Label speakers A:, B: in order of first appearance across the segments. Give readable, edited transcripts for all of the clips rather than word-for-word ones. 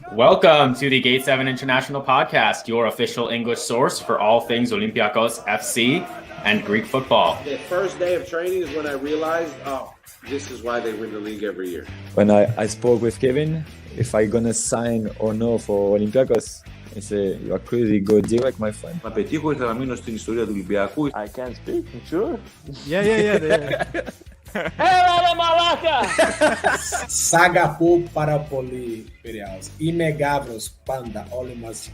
A: Welcome to the Gate 7 International Podcast, your official English source for all things Olympiacos FC and Greek football.
B: The first day of training is when I realized, this is why they win the league every year.
C: When I spoke with Kevin, if I gonna sign or no for Olympiacos, he said, you are crazy, go direct, my friend.
D: Να πετύχω ήρθα να μείνω στην ιστορία του Ολυμπιακού.
E: I can speak, sure.
F: Yeah.
E: Έλα μαλάκα!
F: Σ' αγαπώ πάρα πολύ, Piraeus. Είμαι γάβρος πάντα, όλοι μαζί.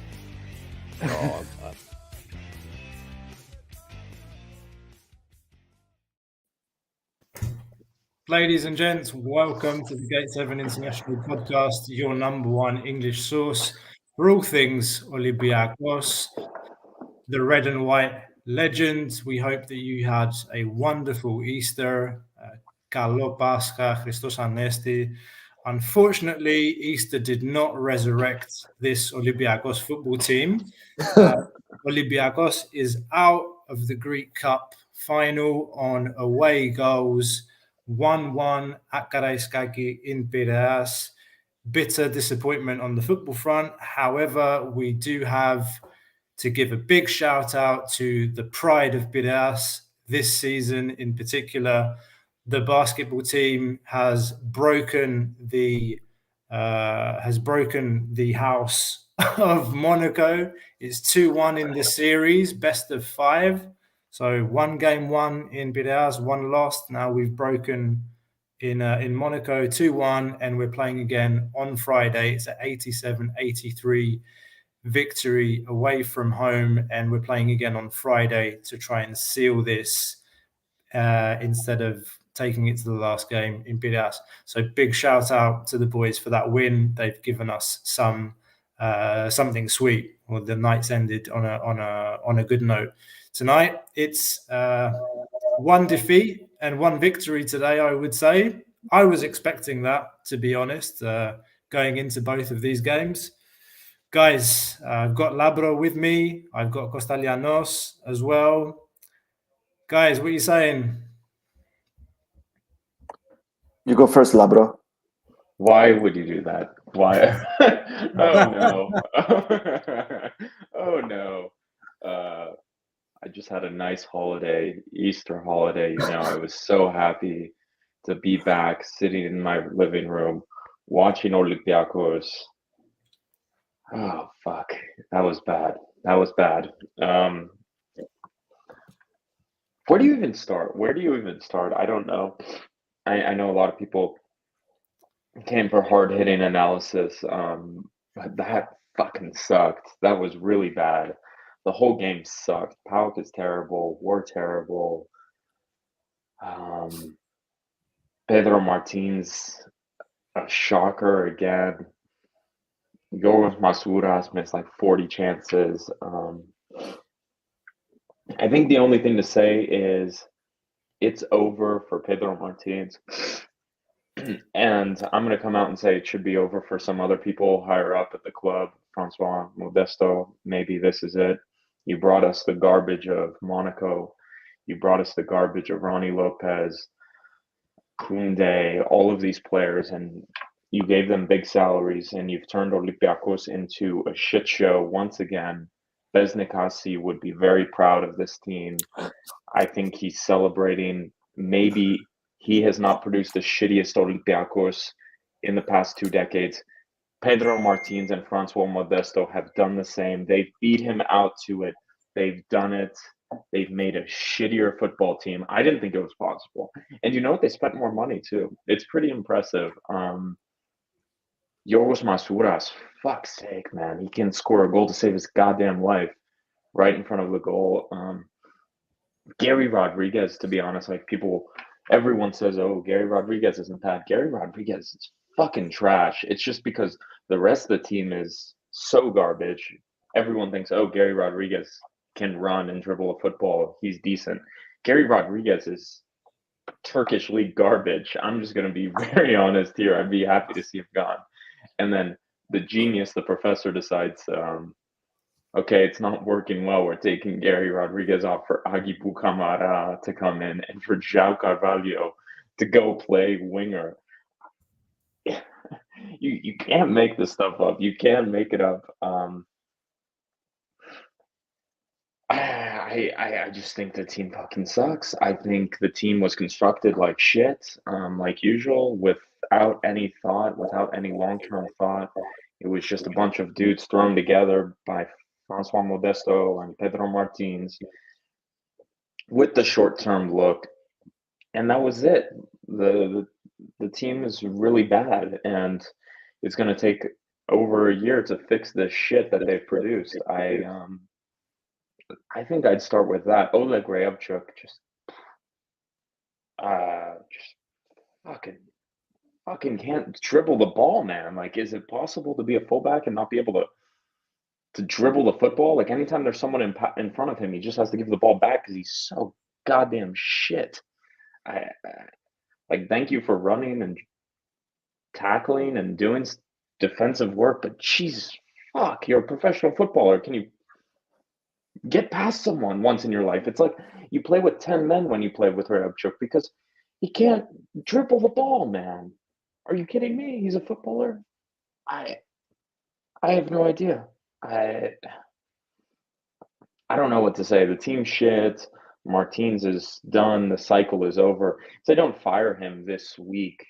F: Ladies and gents, welcome to the Gate 7 International Podcast, your number one English source for all things Olympiacos, the red and white legends. We hope that you had a wonderful Easter. Καλό Πάσχα, Χριστός Ανέστη. Unfortunately, Easter did not resurrect this Olympiacos football team. Olympiacos is out of the Greek Cup final on away goals, 1-1 at Karaiskaki in Piraeus. Bitter disappointment on the football front. However, we do have to give a big shout out to the pride of Piraeus this season in particular. The basketball team has broken the house of Monaco. It's 2-1 in the series, best of 5. So one game won in Piraeus, one lost. Now we've broken in Monaco 2-1, and we're playing again on Friday. It's an 87-83 victory away from home, and we're playing again on Friday to try and seal this instead of taking it to the last game in Piraeus. So big shout out to the boys for that win. They've given us something sweet. Well, the night's ended on a good note. Tonight it's one defeat and one victory today, I would say. I was expecting that, to be honest, going into both of these games. Guys, I've got Labro with me. I've got Kostalianos as well. Guys, what are you saying?
E: You go first, Labro.
G: Why would you do that? Why? Oh no! Oh no! I just had a nice holiday, Easter holiday. I was so happy to be back, sitting in my living room, watching Olympiacos. Oh fuck! That was bad. Where do you even start? I don't know. I know a lot of people came for hard-hitting analysis, but that fucking sucked. That was really bad. The whole game sucked. PAOK is terrible. We're terrible. Pedro Martins, a shocker again. Yorgos Masouras missed like 40 chances. I think the only thing to say is it's over for Pedro Martins. And I'm going to come out and say it should be over for some other people higher up at the club. Francois Modesto, maybe this is it. You brought us the garbage of Monaco. You brought us the garbage of Ronnie Lopez, Koundé, all of these players, and you gave them big salaries, and you've turned Olympiacos into a shit show once again. Besnikasi would be very proud of this team. I think he's celebrating. Maybe he has not produced the shittiest Olympiacos in the past 2 decades. Pedro Martins and Francois Modesto have done the same. They've beat him out to it. They've done it. They've made a shittier football team. I didn't think it was possible. And you know what? They spent more money too. It's pretty impressive. Yorgos Masouras, fuck's sake, man. He can score a goal to save his goddamn life right in front of the goal. Gary Rodriguez, to be honest, everyone says, oh, Gary Rodriguez isn't bad. Gary Rodriguez is fucking trash. It's just because the rest of the team is so garbage. Everyone thinks, oh, Gary Rodriguez can run and dribble a football. He's decent. Gary Rodriguez is Turkish league garbage. I'm just going to be very honest here. I'd be happy to see him gone. And then the genius, the professor, decides, okay, it's not working well. We're taking Gary Rodriguez off for Agibu Kamara to come in and for João Carvalho to go play winger. You can't make this stuff up. You can't make it up. I just think the team fucking sucks. I think the team was constructed like shit, like usual, without any thought, without any long-term thought. It was just a bunch of dudes thrown together by Francois Modesto and Pedro Martins with the short-term look, and that was it. The team is really bad, and it's going to take over a year to fix the shit that they've produced. I think I'd start with that. Oleg Rayabchuk just fucking can't dribble the ball, man. Like, is it possible to be a fullback and not be able to dribble the football? Like, anytime there's someone in front of him, he just has to give the ball back because he's so goddamn shit. Like, thank you for running and tackling and doing defensive work, but Jesus fuck, you're a professional footballer. Can you get past someone once in your life? It's like you play with 10 men when you play with Rayabchuk because he can't dribble the ball, man. Are you kidding me? He's a footballer. I have no idea. I don't know what to say. The team shit. Martins is done. The cycle is over. If they don't fire him this week,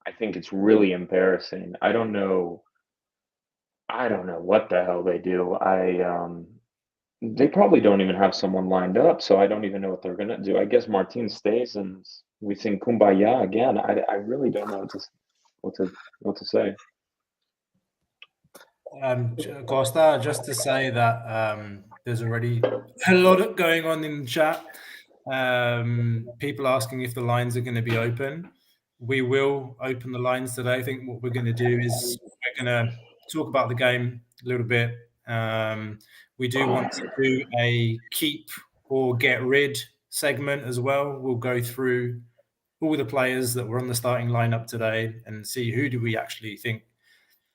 G: I think it's really embarrassing. I don't know what the hell they do. They probably don't even have someone lined up, so I don't even know what they're gonna do. I guess Martin stays and we sing Kumbaya again. I really don't know what to say.
F: Costa, just to say that there's already a lot going on in the chat. People asking if the lines are going to be open. We will open the lines today. I think what we're going to do is we're going to talk about the game a little bit. We do want to do a keep or get rid segment as well. We'll go through all the players that were on the starting lineup today and see who do we actually think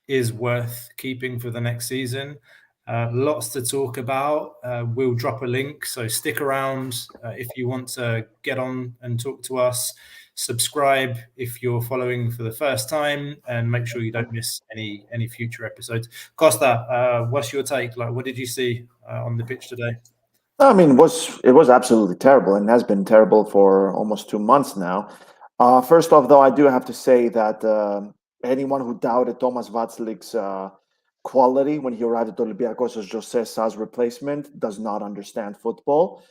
F: is worth keeping for the next season. Lots to talk about. We'll drop a link, so stick around if you want to get on and talk to us. Subscribe if you're following for the first time, and make sure you don't miss any future episodes. Costa, what's your take? Like, what did you see on the pitch today?
E: I mean, it was absolutely terrible and has been terrible for almost 2 months now. First off, though, I do have to say that anyone who doubted Thomas Vatslik's quality when he arrived at Olympiacos as Jose Sa's replacement does not understand football.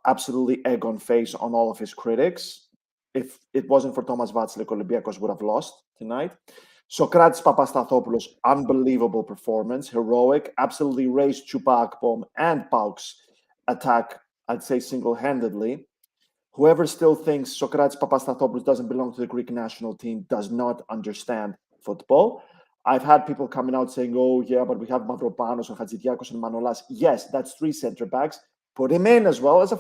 E: Absolutely egg on face on all of his critics. If it wasn't for Thomas Vatslik, Olympiacos would have lost tonight. Sokratis Papastathopoulos, unbelievable performance, heroic, absolutely raised Chupa Akpom and PAOK's attack, I'd say single-handedly. Whoever still thinks Sokratis Papastathopoulos doesn't belong to the Greek national team does not understand football. I've had people coming out saying, oh, yeah, but we have Mavropanos and Hatzidakis and Manolas. Yes, that's 3 center backs. Put him in as well as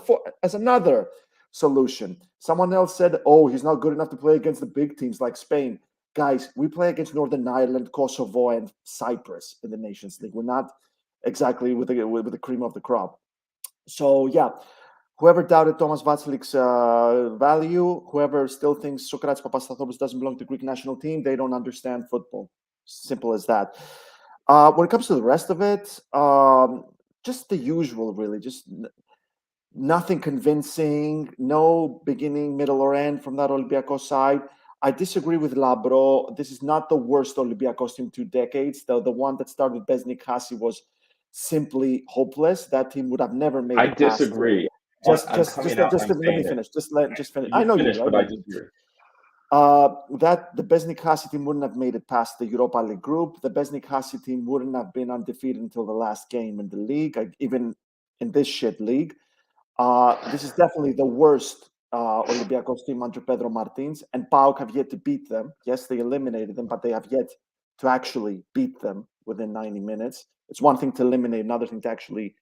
E: another solution. Someone else said, oh, he's not good enough to play against the big teams like Spain. Guys, we play against Northern Ireland, Kosovo, and Cyprus in the Nations League. We're not exactly with the cream of the crop. So, yeah, whoever doubted Thomas Vatslik's value, whoever still thinks Sokratis Papastathopoulos doesn't belong to the Greek national team, they don't understand football. Simple as that. When it comes to the rest of it, just the usual, really. Just nothing convincing, no beginning, middle, or end from that Olympiacos side. I disagree with Labro. This is not the worst Olympiacos team in 2 decades. The one that started with Besnik Hassi was simply hopeless. That team would have never made it.
G: I disagree.
E: Let me finish. Just finish. I know you do.
G: But I disagree.
E: That the Besnik Hassi team wouldn't have made it past the Europa League group. The Besnik Hassi team wouldn't have been undefeated until the last game in the league, even in this shit league. This is definitely the worst Olympiacos team under Pedro Martins, and PAOK have yet to beat them. Yes, they eliminated them, but they have yet to actually beat them within 90 minutes. It's one thing to eliminate, another thing to actually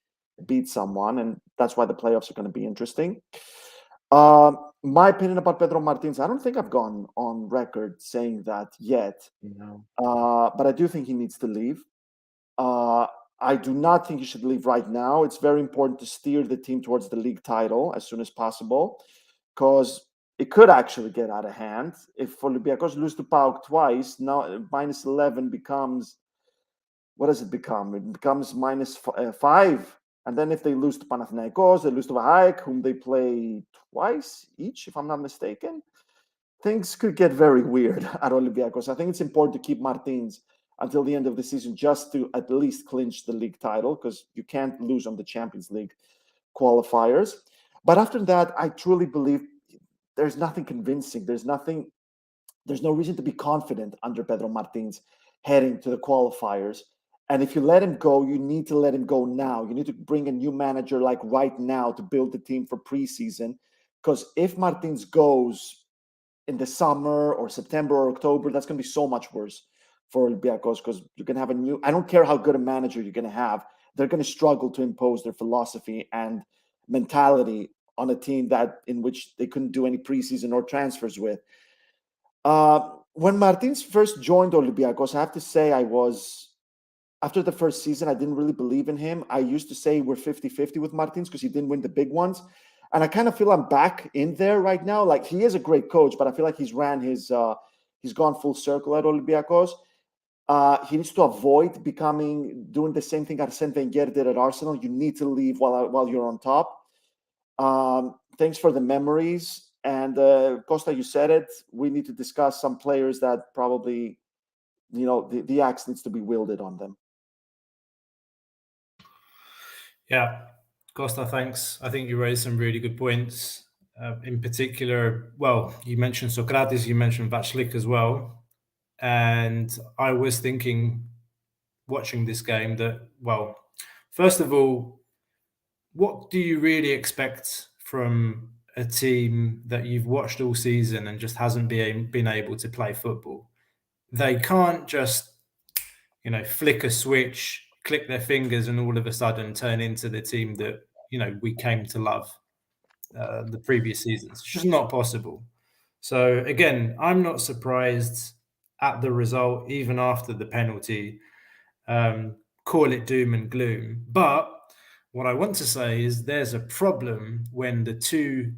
E: beat someone, and that's why the playoffs are going to be interesting. My opinion about Pedro Martins, I don't think I've gone on record saying that yet.
G: No.
E: But I do think he needs to leave. I do not think he should leave right now. It's very important to steer the team towards the league title as soon as possible, because it could actually get out of hand. If Olympiacos lose to PAOK twice, now minus 11 becomes, what does it become? It becomes minus 5. And then if they lose to Panathinaikos, they lose to PAOK, whom they play twice each, if I'm not mistaken, things could get very weird at Olympiacos. I think it's important to keep Martins until the end of the season just to at least clinch the league title, because you can't lose on the Champions League qualifiers. But after that, I truly believe there's nothing convincing. There's no reason to be confident under Pedro Martins heading to the qualifiers. And if you let him go, you need to let him go now. You need to bring a new manager like right now to build the team for preseason. Because if Martins goes in the summer or September or October, that's going to be so much worse for Olympiacos, because you're going to have a new, I don't care how good a manager you're going to have, they're going to struggle to impose their philosophy and mentality on a team in which they couldn't do any preseason or transfers with. When Martins first joined Olympiacos, I have to say after the first season, I didn't really believe in him. I used to say we're 50-50 with Martins because he didn't win the big ones. And I kind of feel I'm back in there right now. Like, he is a great coach, but I feel like he's gone full circle at Olympiacos. He needs to avoid doing the same thing Arsene Wenger did at Arsenal. You need to leave while you're on top. Thanks for the memories. And Costa, you said it. We need to discuss some players that probably, the axe needs to be wielded on them.
F: Yeah, Costa, thanks. I think you raised some really good points. In particular, well, you mentioned Socrates, you mentioned Vaclik as well. And I was thinking, watching this game, that, well, first of all, what do you really expect from a team that you've watched all season and just hasn't been able to play football? They can't just, flick a switch, click their fingers, and all of a sudden turn into the team that, we came to love the previous seasons. It's just not possible. So again, I'm not surprised at the result, even after the penalty. Call it doom and gloom. But what I want to say is there's a problem when the two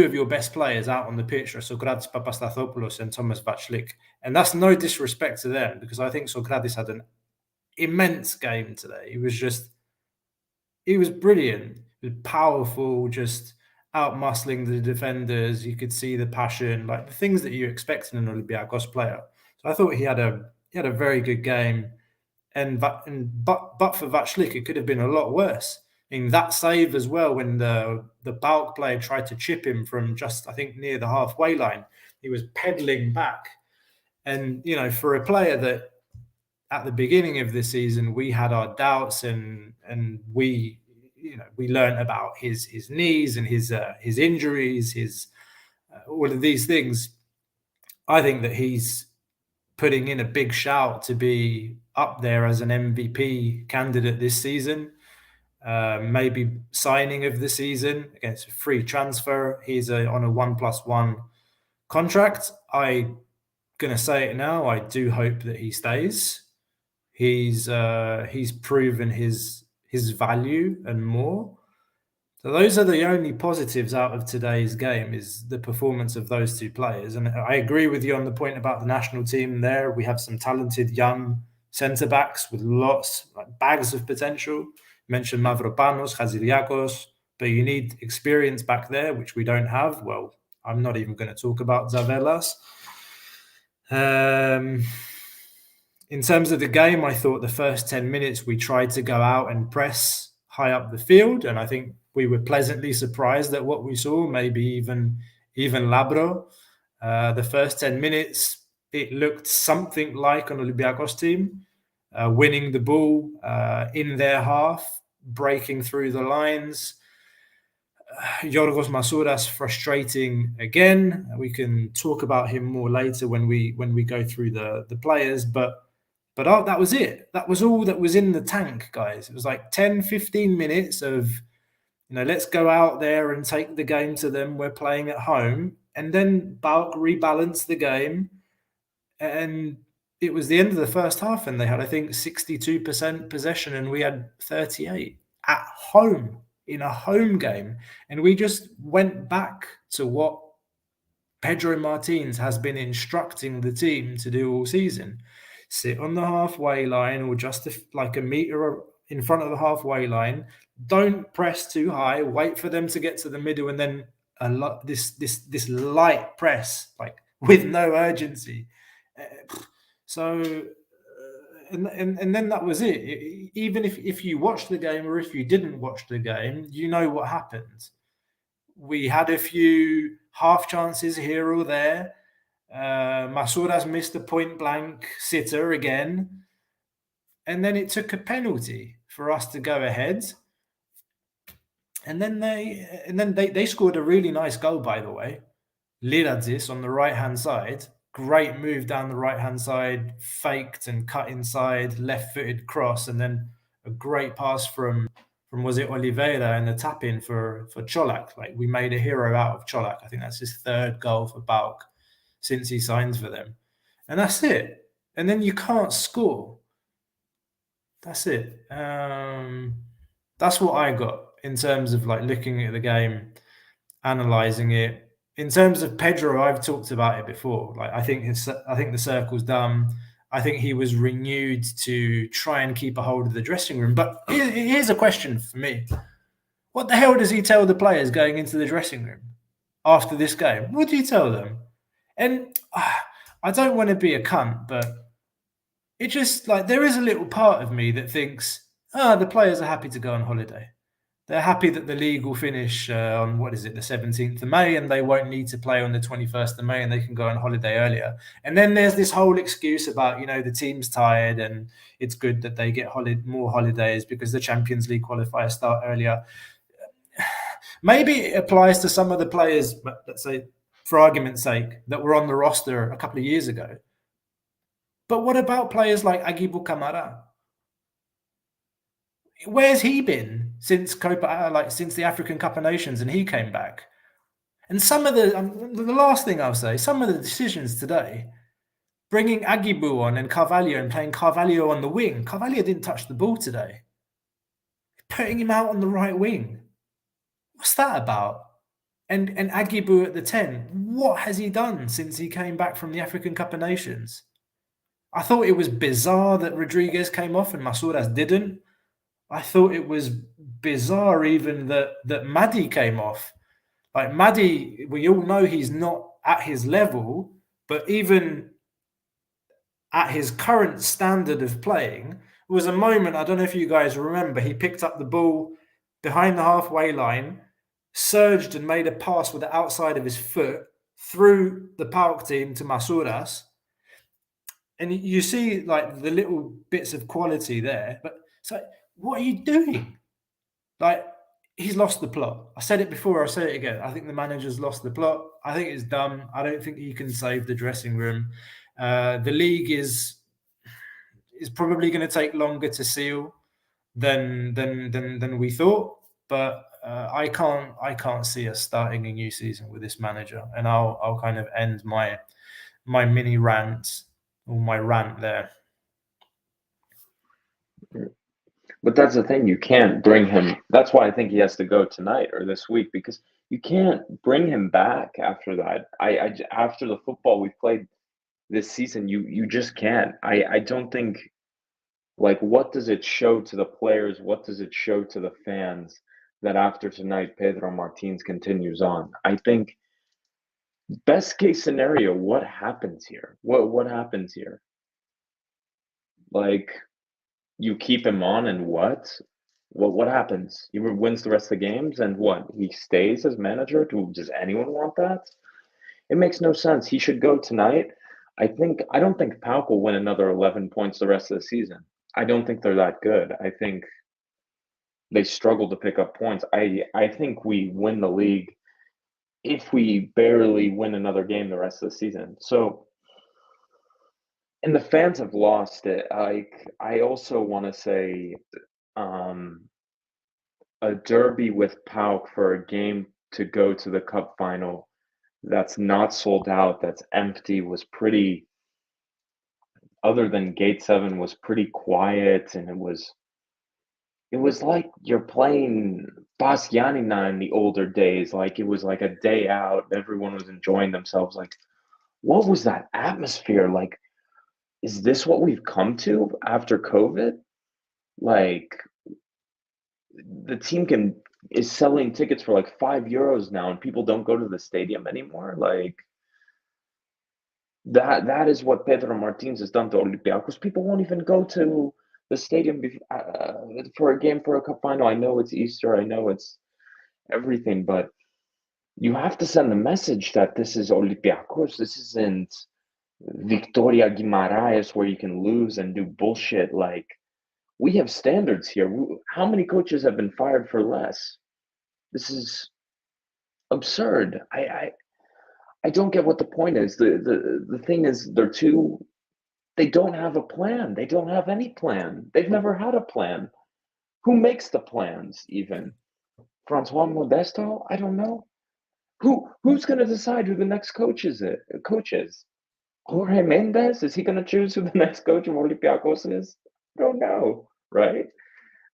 F: of your best players out on the pitch are Socrates Papastathopoulos and Thomas Vaclik. And that's no disrespect to them, because I think Socrates had an immense game today. He was brilliant. He was powerful, just out-muscling the defenders. You could see the passion, like the things that you expect in an Olympiacos player. So I thought he had a very good game. But for Vaclik, it could have been a lot worse. In that save as well, when the PAOK player tried to chip him from just, I think, near the halfway line, he was pedaling back. And, for a player that at the beginning of the season, we had our doubts and we learned about his knees and his injuries, all of these things. I think that he's putting in a big shout to be up there as an MVP candidate this season. Maybe signing of the season against a free transfer. He's on a 1+1 contract. I'm going to say it now. I do hope that he stays. He's proven his value and more. So those are the only positives out of today's game, is the performance of those two players. And I agree with you on the point about the national team there. We have some talented young centre-backs with bags of potential. You mentioned Mavropanos, Haziliakos, but you need experience back there, which we don't have. Well, I'm not even going to talk about Zavelas. In terms of the game, I thought the first 10 minutes we tried to go out and press high up the field, and I think we were pleasantly surprised at what we saw, maybe even Labro. The first 10 minutes, it looked something like an Olympiacos team, winning the ball in their half, breaking through the lines. Yorgos Masouras frustrating again. We can talk about him more later when we go through the players, but that was it. That was all that was in the tank, guys. It was like 10, 15 minutes of, let's go out there and take the game to them. We're playing at home. And then PAOK rebalanced the game. And it was the end of the first half, and they had, I think, 62% possession, and we had 38 at home in a home game. And we just went back to what Pedro Martins has been instructing the team to do all season. Sit on the halfway line or just like a meter in front of the halfway line. Don't press too high. Wait for them to get to the middle, and then this light press, like with no urgency. And then that was it. Even if you watched the game or if you didn't watch the game, you know what happened. We had a few half chances here or there. Masouras missed a point blank sitter again. And then it took a penalty for us to go ahead. And then they scored a really nice goal, by the way. Liradzis on the right-hand side. Great move down the right-hand side, faked and cut inside, left-footed cross, and then a great pass from was it Oliveira and the tap-in for Čolak. Like, we made a hero out of Čolak. I think that's his third goal for PAOK since he signed for them. And that's it. And then you can't score. That's it. That's what I got in terms of like looking at the game, analysing it. In terms of Pedro, I've talked about it before. Like, I think the circle's done. I think he was renewed to try and keep a hold of the dressing room. But here's a question for me: what the hell does he tell the players going into the dressing room after this game? What do you tell them? And I don't want to be a cunt, but it just, like, there is a little part of me that thinks, the players are happy to go on holiday. They're happy that the league will finish on, the 17th of May, and they won't need to play on the 21st of May, and they can go on holiday earlier. And then there's this whole excuse about, the team's tired, and it's good that they get more holidays because the Champions League qualifiers start earlier. Maybe it applies to some of the players, let's say, for argument's sake, that were on the roster a couple of years ago. But what about players like Aguibu Camara? Where's he been since the African Cup of Nations and he came back? And some of the last thing I'll say, some of the decisions today, bringing Aguibu on and Carvalho and playing Carvalho on the wing. Carvalho didn't touch the ball today. Putting him out on the right wing. What's that about? And Aguibu at the 10. What has he done since he came back from the African Cup of Nations? I thought it was bizarre that Rodriguez came off and Masouras didn't. I thought it was bizarre even that Madi came off. Like, Madi, we all know he's not at his level, but even at his current standard of playing, there was a moment, I don't know if you guys remember, he picked up the ball behind the halfway line, surged and made a pass with the outside of his foot through the PAOK team to Masouras. And you see, like, the little bits of quality there, but it's like, what are you doing? Like, he's lost the plot. I said it before, I'll say it again. I think the manager's lost the plot. I think it's done. I don't think he can save the dressing room. The league is probably going to take longer to seal than we thought. But I can't see us starting a new season with this manager. And I'll kind of end my mini rant or my rant there.
G: But that's the thing, you can't bring him. That's why I think he has to go tonight or this week, because you can't bring him back after that. After the football we've played this season, you just can't. I don't think, like, what does it show to the players? What does it show to the fans that after tonight, Pedro Martins continues on? I think best case scenario, what happens here? What happens here? Like, you keep him on and what happens? He wins the rest of the games and what? He stays as manager? Does anyone want that? It makes no sense. He should go tonight. I don't think PAOK will win another 11 points the rest of the season. I don't think they're that good. I think they struggle to pick up points. I think we win the league if we barely win another game the rest of the season. So, and the fans have lost it. I also want to say a derby with PAOK for a game to go to the cup final that's not sold out, that's empty, was pretty, other than Gate 7, was pretty quiet, and it was it was like you're playing Basyanina in the older days. Like it was like a day out. Everyone was enjoying themselves. Like, what was that atmosphere? Like, is this what we've come to after COVID? Like, the team is selling tickets for like €5 now, and people don't go to the stadium anymore. Like, that is what Pedro Martins has done to Olympiacos. People won't even go to the stadium for a game for a cup final. I know it's Easter. I know it's everything, but you have to send the message that this is Olympiacos. This isn't Victoria Guimaraes where you can lose and do bullshit. Like, we have standards here. How many coaches have been fired for less? This is absurd. I don't get what the point is. The thing is, they don't have a plan. They don't have any plan. They've never had a plan. Who makes the plans even? Francois Modesto? I don't know. Who's going to decide who the next coach is? Jorge Mendes? Is he going to choose who the next coach of Olympiacos is? I don't know, right?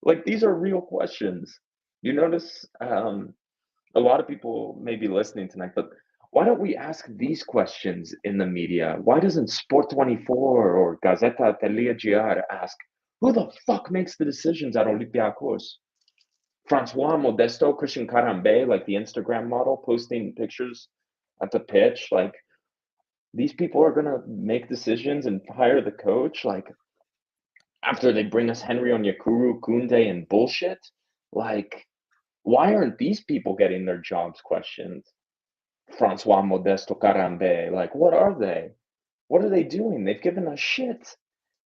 G: Like, these are real questions. You notice a lot of people may be listening tonight, but why don't we ask these questions in the media? Why doesn't Sport 24 or Gazeta Atelier GR ask, who the fuck makes the decisions at Olympiacos? Francois Modesto, Christian Carambe, like the Instagram model, posting pictures at the pitch. Like, these people are going to make decisions and hire the coach, like, after they bring us Henry Onyekuru, Kunde, and bullshit. Like, why aren't these people getting their jobs questioned? Francois Modesto Carambe, like, what are they? What are they doing? They've given us shit.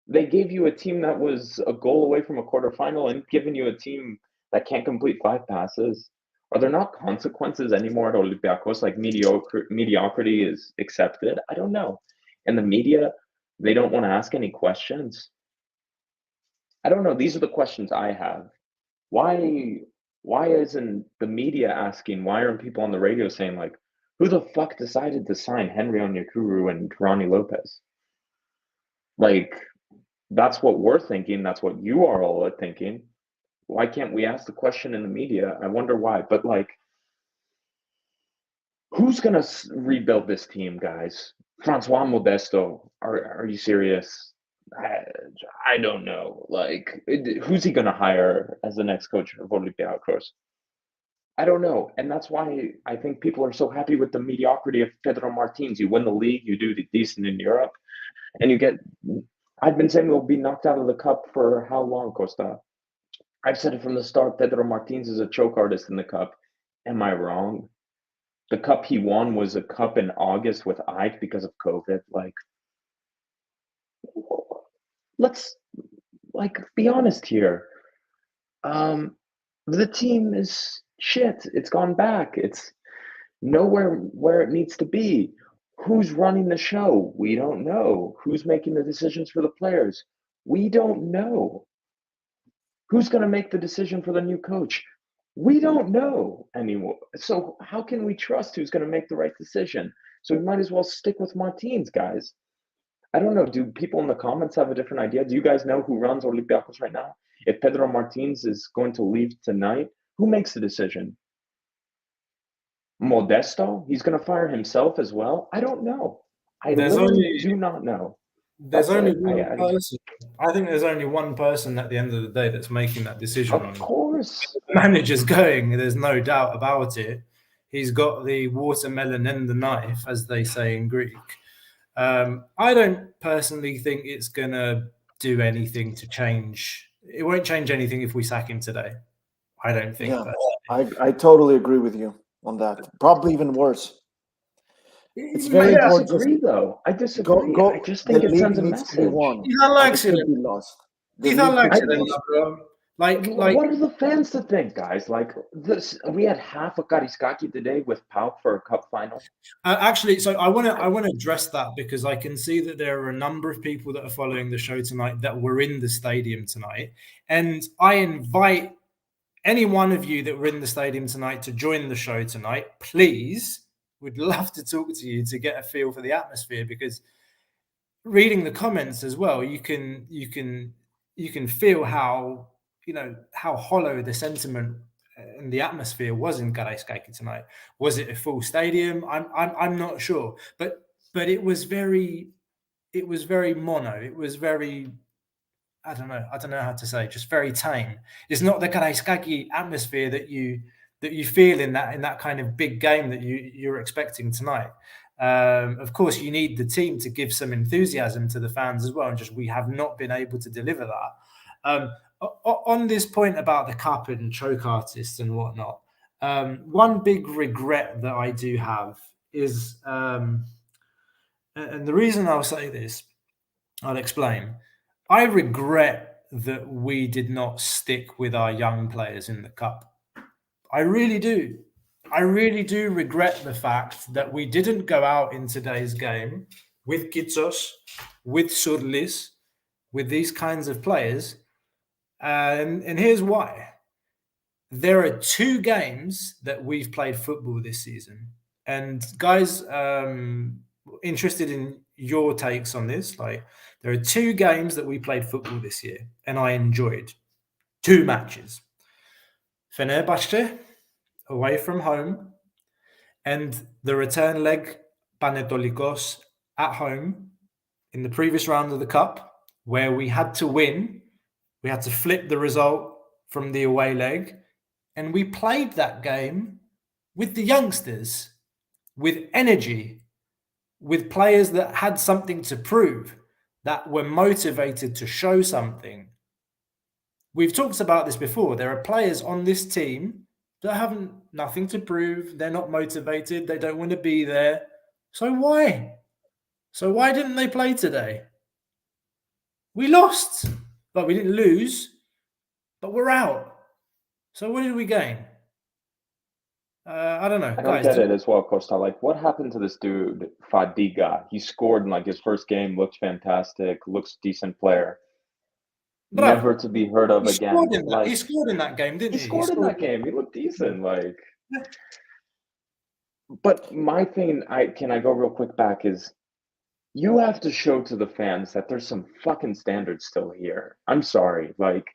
G: They gave you a team that was a goal away from a quarterfinal and given you a team that can't complete 5 passes. Are there not consequences anymore at Olympiacos? Like, mediocrity is accepted? I don't know. And the media, they don't want to ask any questions. I don't know. These are the questions I have. Why isn't the media asking? Why aren't people on the radio saying, like, who the fuck decided to sign Henry Onyekuru and Ronnie Lopez? Like, that's what we're thinking. That's what you are all thinking. Why can't we ask the question in the media? I wonder why. But, like, who's going to rebuild this team, guys? Francois Modesto, are you serious? I don't know. Like, who's he going to hire as the next coach of Olympiacos? I don't know. And that's why I think people are so happy with the mediocrity of Pedro Martins. You win the league, you do decent in Europe, and you get. I've been saying we'll be knocked out of the cup for how long, Costa? I've said it from the start. Pedro Martins is a choke artist in the cup. Am I wrong? The cup he won was a cup in August with Ike because of COVID. Like, let's be honest here. The team is shit. It's gone back. It's nowhere where it needs to be. Who's running the show? We don't know. Who's making the decisions for the players? We don't know. Who's going to make the decision for the new coach? We don't know anymore. So how can we trust who's going to make the right decision? So we might as well stick with Martins, guys. I don't know. Do people in the comments have a different idea? Do you guys know who runs Olympiacos right now? If Pedro Martins is going to leave tonight, who makes the decision? Modesto? He's going to fire himself as well? I don't know. I literally do not know.
F: There's only one person. I think there's only one person at the end of the day that's making that decision.
G: Of course.
F: The manager's going. There's no doubt about it. He's got the watermelon and the knife, as they say in Greek. I don't personally think it's going to do anything to change. It won't change anything if we sack him today. I don't think.
E: Yeah, I totally agree with you on that. Probably even worse. It's very important.
G: I disagree, though. I disagree. I just think it sends a message.
F: Ethan likes it. Ethan likes it. Like,
G: what are the fans to think, guys? Like, this, we had half a Kariskaki today with PAOK for a cup final.
F: Actually, so I want to address that because I can see that there are a number of people that are following the show tonight that were in the stadium tonight, and I invite any one of you that were in the stadium tonight to join the show tonight. Please, we'd love to talk to you to get a feel for the atmosphere, because reading the comments as well, you can feel how how hollow the sentiment and the atmosphere was in Karaiskaki tonight. Was it a full stadium? I'm not sure, but it was very mono. It was very, I don't know how to say, just very tame. It's not the Karaiskaki atmosphere that you feel in that kind of big game that you're expecting tonight. Of course, you need the team to give some enthusiasm to the fans as well, and just we have not been able to deliver that. On this point about the cup and choke artists and whatnot, one big regret that I do have is, and the reason I'll say this, I'll explain. I regret that we did not stick with our young players in the cup. I really do. I really do regret the fact that we didn't go out in today's game with Kitsos, with Thrylos, with these kinds of players. And here's why. There are 2 games that we've played football this season. And guys, interested in your takes on this. Like, there are 2 games that we played football this year, and I enjoyed 2 matches. Fenerbahce, away from home, and the return leg, Panathinaikos, at home, in the previous round of the Cup, where we had to win. We had to flip the result from the away leg, and we played that game with the youngsters, with energy, with players that had something to prove, that were motivated to show something. We've talked about this before. There are players on this team that have nothing to prove. They're not motivated. They don't want to be there. So why? So why didn't they play today? We lost, but we didn't lose, but we're out. So what did we gain? I don't know.
G: I don't get it as well, Costa. Like, what happened to this dude, Fadiga? He scored in like his first game, looked fantastic, looks decent player.
F: Bro,
G: Never to be heard of again.
F: He scored in that game, didn't he?
G: He scored in that game. He looked decent. Like, but my thing, can I go real quick back, is you have to show to the fans that there's some fucking standards still here. I'm sorry. Like,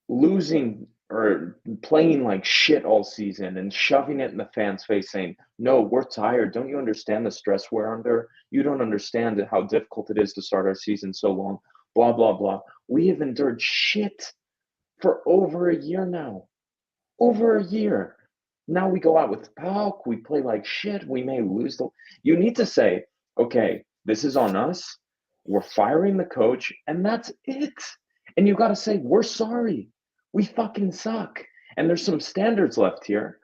G: losing or playing like shit all season and shoving it in the fans' face saying, no, we're tired. Don't you understand the stress we're under? You don't understand how difficult it is to start our season so long. Blah, blah, blah. We have endured shit for over a year now. Over a year. Now we go out with PAOK. We play like shit. We may lose. You need to say, okay, this is on us. We're firing the coach, and that's it. And you got to say, we're sorry. We fucking suck. And there's some standards left here.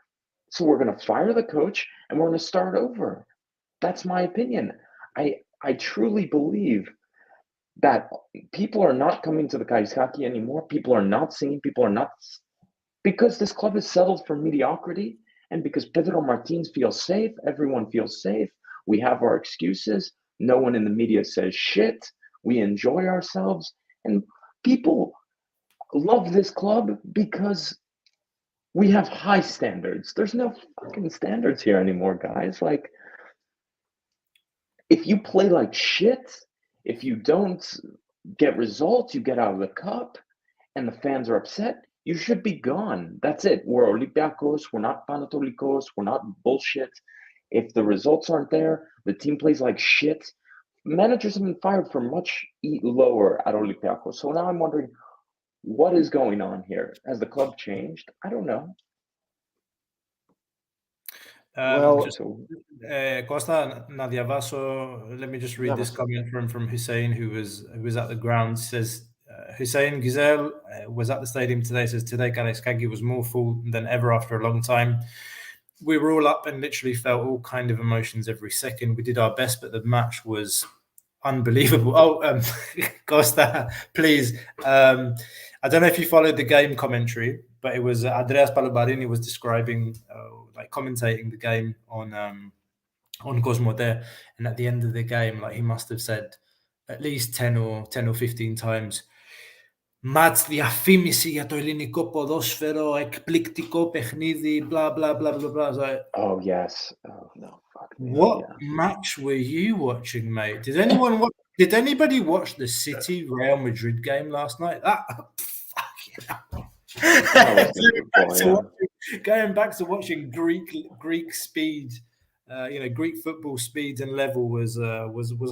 G: So we're going to fire the coach, and we're going to start over. That's my opinion. I truly believe that people are not coming to the Karaiskaki anymore. People are not singing. People are not, because this club is settled for mediocrity, and because Pedro Martins feels safe. Everyone feels safe. We have our excuses. No one in the media says shit. We enjoy ourselves, and people love this club because we have high standards. There's no fucking standards here anymore, guys. Like, if you play like shit, if you don't get results, you get out of the cup, and the fans are upset, you should be gone. That's it. We're Olympiacos. We're not Panathinaikos. We're not bullshit. If the results aren't there, the team plays like shit. Managers have been fired for much lower at Olympiacos. So now I'm wondering, what is going on here? Has the club changed? I don't know.
F: Costa, να διαβάσω, let me just read this comment from Hussein, who was at the ground. Says, Hussein Gizel was at the stadium today. Says, today Karaiskaki was more full than ever after a long time. We were all up and literally felt all kind of emotions every second. We did our best, but the match was unbelievable. Oh, Costa, please. I don't know if you followed the game commentary, but it was Andreas Palobarini was describing, like commentating the game on Cosmote, and at the end of the game, like he must have said at least 10 or 15 times, «Μάτς διαφήμιση για το ελληνικό ποδόσφαιρο, εκπληκτικό παιχνίδι, blah, blah, blah, blah, blah». Like,
G: oh, yes. Oh, no. Fuck me.
F: What match were you watching, mate? Did anybody watch the City Real Madrid game last night? That fucking Going back to watching Greek speed, Greek football speed and level was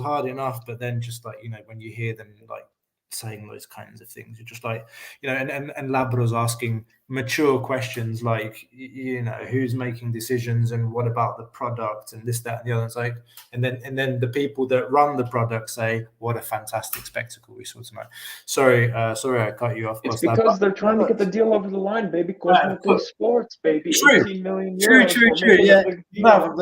F: hard enough. But then just like, when you hear them like saying those kinds of things, you're just like, and Labro's asking mature questions like, who's making decisions and what about the product and this, that, and the other. It's like, and then the people that run the product say, what a fantastic spectacle we saw tonight. Sorry, I cut you off.
G: It's because they're trying to get the deal over the line, baby. Cosmote Sports, baby.
F: True.
G: 18 million euros.
F: True. Yeah. Bravo.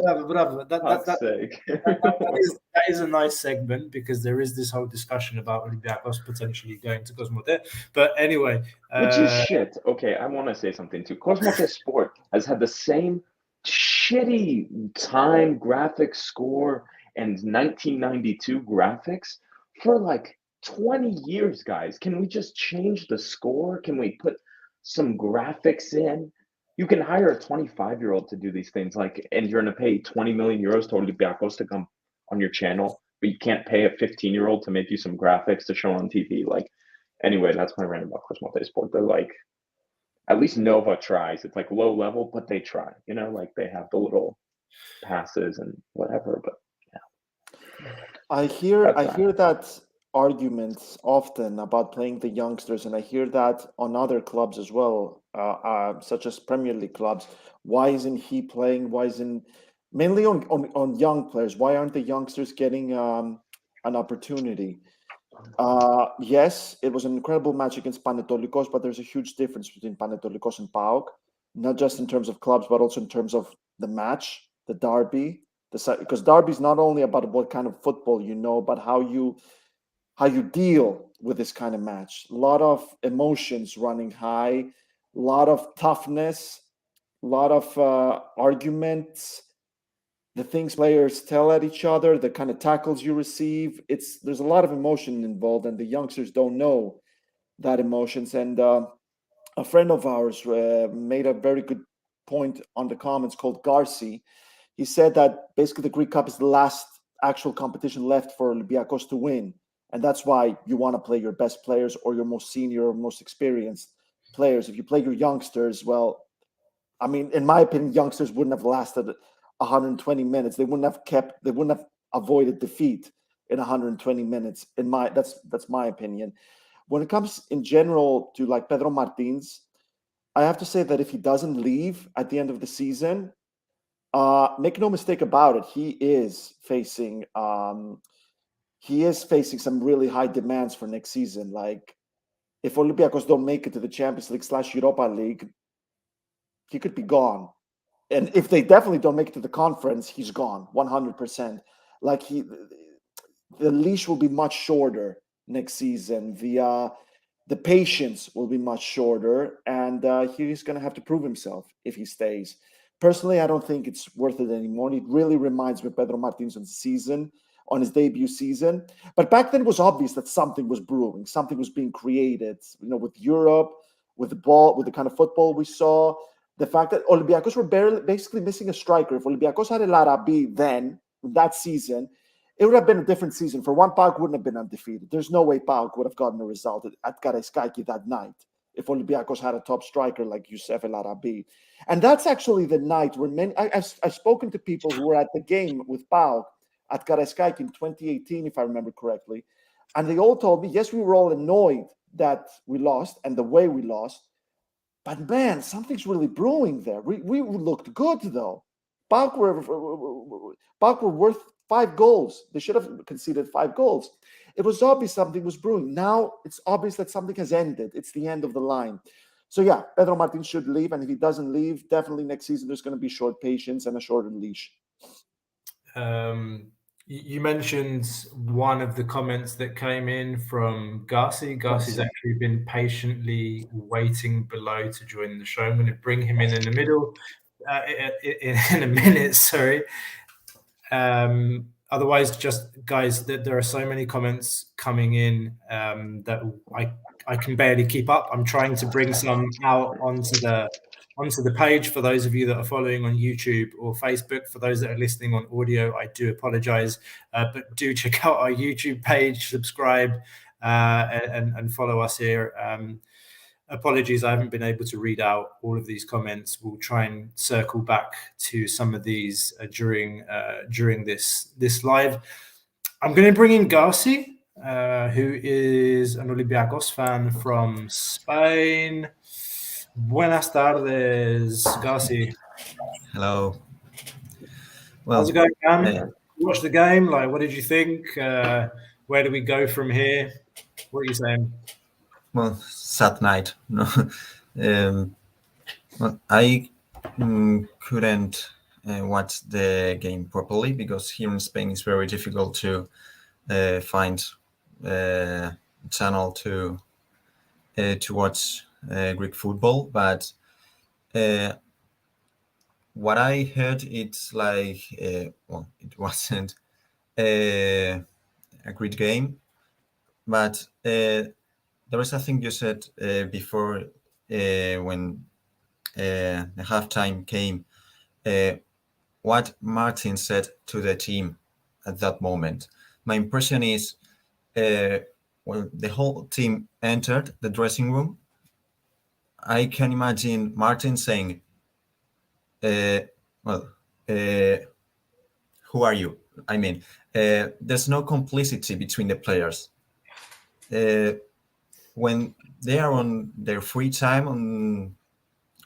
F: That is a nice segment, because there is this whole discussion about Olympiacos potentially going to Cosmote. But anyway,
G: which is shit. Okay, I want to say something too. Cosmote Sport has had the same shitty time graphics score and 1992 graphics for like 20 years, guys. Can we just change the score? Can we put some graphics in? You can hire a 25-year-old to do these things, and you're going to pay 20 million euros to Olympiacos to come on your channel, but you can't pay a 15-year-old to make you some graphics to show on TV. Anyway, that's my rant about Cosmote Sport. They're like, at least Nova tries. It's like low level, but they try. They have the little passes and whatever. But yeah,
E: I hear that arguments often about playing the youngsters, and I hear that on other clubs as well, such as Premier League clubs. Why isn't he playing? Why isn't mainly on young players? Why aren't the youngsters getting an opportunity? Yes, it was an incredible match against Panetolikos, but there's a huge difference between Panetolikos and PAOK, not just in terms of clubs, but also in terms of the match, the derby. Because derby is not only about what kind of football but how you deal with this kind of match. A lot of emotions running high, a lot of toughness, a lot of arguments, the things players tell at each other, the kind of tackles you receive. There's a lot of emotion involved, and the youngsters don't know that emotions. And a friend of ours made a very good point on the comments called Garci. He said that basically the Greek Cup is the last actual competition left for Olympiacos to win. And that's why you want to play your best players or your most senior or most experienced players. If you play your youngsters, well, I mean, in my opinion, youngsters wouldn't have lasted 120 minutes. They wouldn't have avoided defeat in 120 minutes. That's my opinion. When it comes in general to like Pedro Martins, I have to say that if he doesn't leave at the end of the season, make no mistake about it, he is facing some really high demands for next season. Like, if Olympiacos don't make it to the Champions League / Europa League, he could be gone. And if they definitely don't make it to the conference, he's gone 100%. Like, the leash will be much shorter next season. The patience will be much shorter, and he's going to have to prove himself if he stays. Personally, I don't think it's worth it anymore. It really reminds me of Pedro Martins on his debut season. But back then it was obvious that something was brewing, something was being created, with Europe, with the ball, with the kind of football we saw. The fact that Olympiacos were basically missing a striker. If Olympiacos had El Arabi then, that season, it would have been a different season. For one, PAOK wouldn't have been undefeated. There's no way PAOK would have gotten a result at Karaiskaki that night if Olympiacos had a top striker like Youssef El Arabi. And that's actually the night where I've spoken to people who were at the game with PAOK at Karaiskaki in 2018, if I remember correctly. And they all told me, yes, we were all annoyed that we lost and the way we lost. But man, something's really brewing there. We looked good, though. PAOK were worth 5 goals. They should have conceded 5 goals. It was obvious something was brewing. Now it's obvious that something has ended. It's the end of the line. So yeah, Pedro Martins should leave. And if he doesn't leave, definitely next season there's going to be short patience and a shorter leash.
F: You mentioned one of the comments that came in from Garci. Garci's actually been patiently waiting below to join the show. I'm going to bring him in the middle in a minute. Sorry. Otherwise, just guys, there are so many comments coming in that I can barely keep up. I'm trying to bring some out onto the page for those of you that are following on YouTube or Facebook. For those that are listening on audio, I do apologize, but do check out our YouTube page, subscribe, and follow us here. apologies, I haven't been able to read out all of these comments. We'll try and circle back to some of these during this live. I'm going to bring in Garci, who is an Olympiacos fan from Spain. Buenas tardes, Garci.
H: Hello. Well,
F: how's it going, man? You watched the game. Like, what did you think? Where do we go from here? What are you saying?
H: Well, sad night. No, well, I couldn't watch the game properly because here in Spain it's very difficult to find a channel to watch Greek football. But what I heard, it's like well, it wasn't a great game, but there was something you said before when the halftime came. What Martin said to the team at that moment. My impression is when the whole team entered the dressing room, I can imagine Martin saying, well, who are you? I mean, there's no complicity between the players. When they are on their free time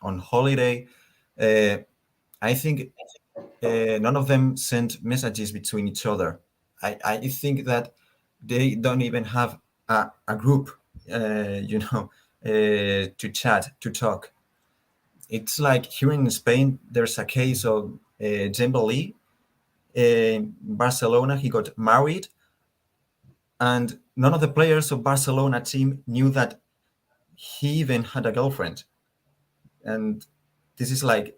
H: on holiday, I think none of them send messages between each other. I think that they don't even have a group, to chat, to talk. It's like here in Spain, there's a case of Dembélé in Barcelona. He got married, and none of the players of Barcelona team knew that he even had a girlfriend. And this is like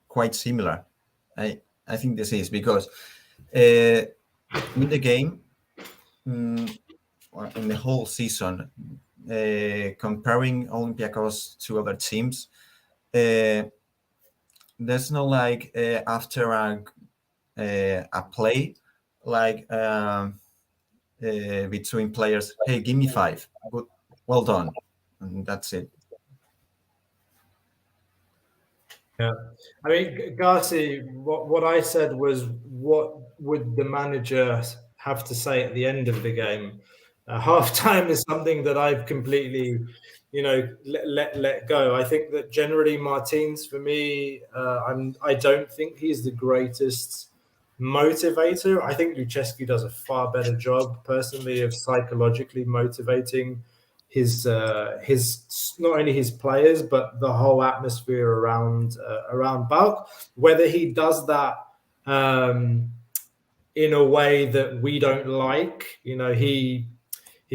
H: quite similar. I think this is because in the game, in the whole season, comparing Olympiacos to other teams, there's no like after a play like between players, hey, give me 5, good, well done, and that's it.
F: Yeah, I mean, Garci, what I said was, what would the manager have to say at the end of the game? Halftime is something that I've completely, let go. I think that generally Martins, for me, I don't think he's the greatest motivator. I think Lucescu does a far better job, personally, of psychologically motivating his not only his players but the whole atmosphere around PAOK. Whether he does that in a way that we don't like, he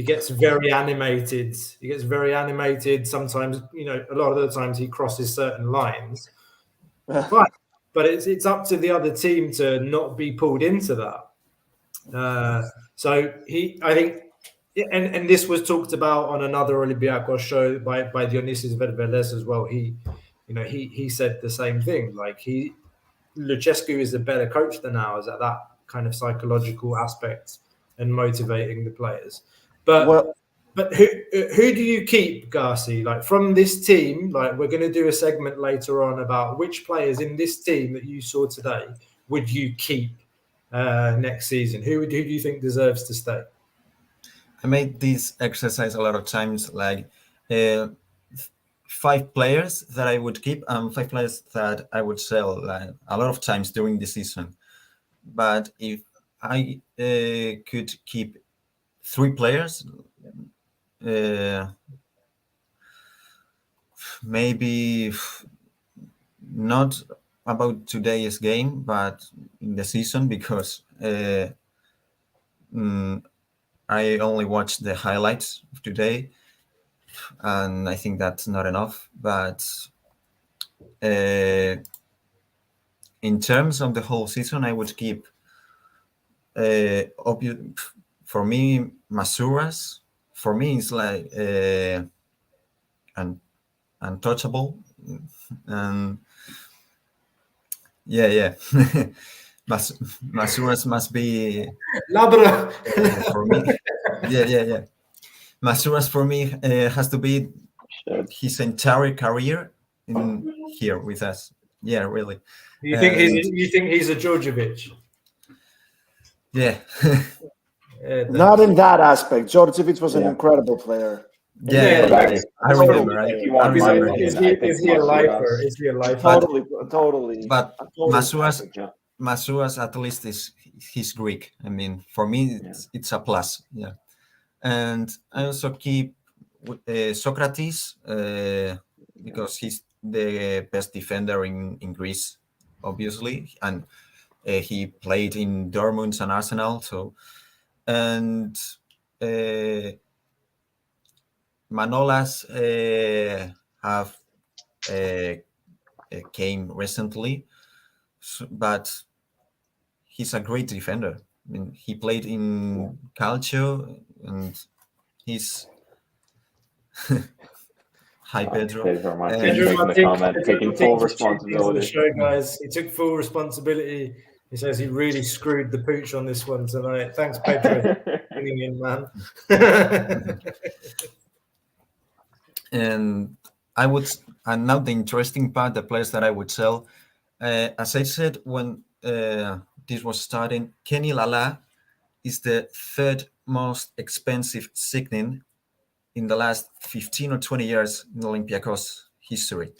F: gets very animated. He gets very animated. Sometimes, a lot of the times he crosses certain lines. But it's up to the other team to not be pulled into that. So I think. And this was talked about on another Olympiacos show by Dionysis Verveles as well. He said the same thing. Like Lucescu is a better coach than ours at that kind of psychological aspect and motivating the players. But who do you keep, Garci? Like from this team, like we're going to do a segment later on about which players in this team that you saw today would you keep next season? Who do you think deserves to stay?
H: I made this exercise a lot of times, like 5 players that I would keep and 5 players that I would sell, like, a lot of times during the season. But if I could keep 3 players, maybe not about today's game, but in the season, because I only watched the highlights of today, and I think that's not enough. But in terms of the whole season, I would keep, for me, Masouras. For me, it's like untouchable. And yeah. Masouras must be
F: Labra
H: for me. Yeah. Masuras for me has to be
G: Shit.
H: his entire career in here with us. Yeah, really.
F: You think
H: And-
F: he's a Djordjevic?
H: Yeah.
F: Yeah,
E: Not in that aspect. Djordjevic was an
G: Yeah.
E: incredible player.
H: Yeah,
G: But
H: I remember.
G: if you want
F: Is
G: my
F: he,
G: opinion,
F: is
G: I
F: he,
G: think
F: is he a lifer?
G: Masuras.
F: Is he a lifer?
E: Totally.
H: But
E: a total
H: Masuras,
E: package.
G: Yeah.
H: Masuras at least he's Greek. I mean, for me, it's a plus. Yeah, and I also keep Socrates because he's the best defender in Greece, obviously, and he played in Dortmund and Arsenal. So, and Manolas have came recently, but he's a great defender. I mean, he played in Calcio, and he's hi Pedro.
G: Pedro Martin
F: Pedro
G: making the
F: Martin-
G: comment,
F: Pedro
G: taking
F: Martin
G: full
F: just chipped into the
G: responsibility.
F: show, guys. He took full responsibility. He says he really screwed the pooch on this one tonight. Thanks, Pedro, for tuning in, man.
H: And now the interesting part, the players that I would sell, as I said when this was starting, Kenny Lala is the third most expensive signing in the last 15 or 20 years in Olympiacos history.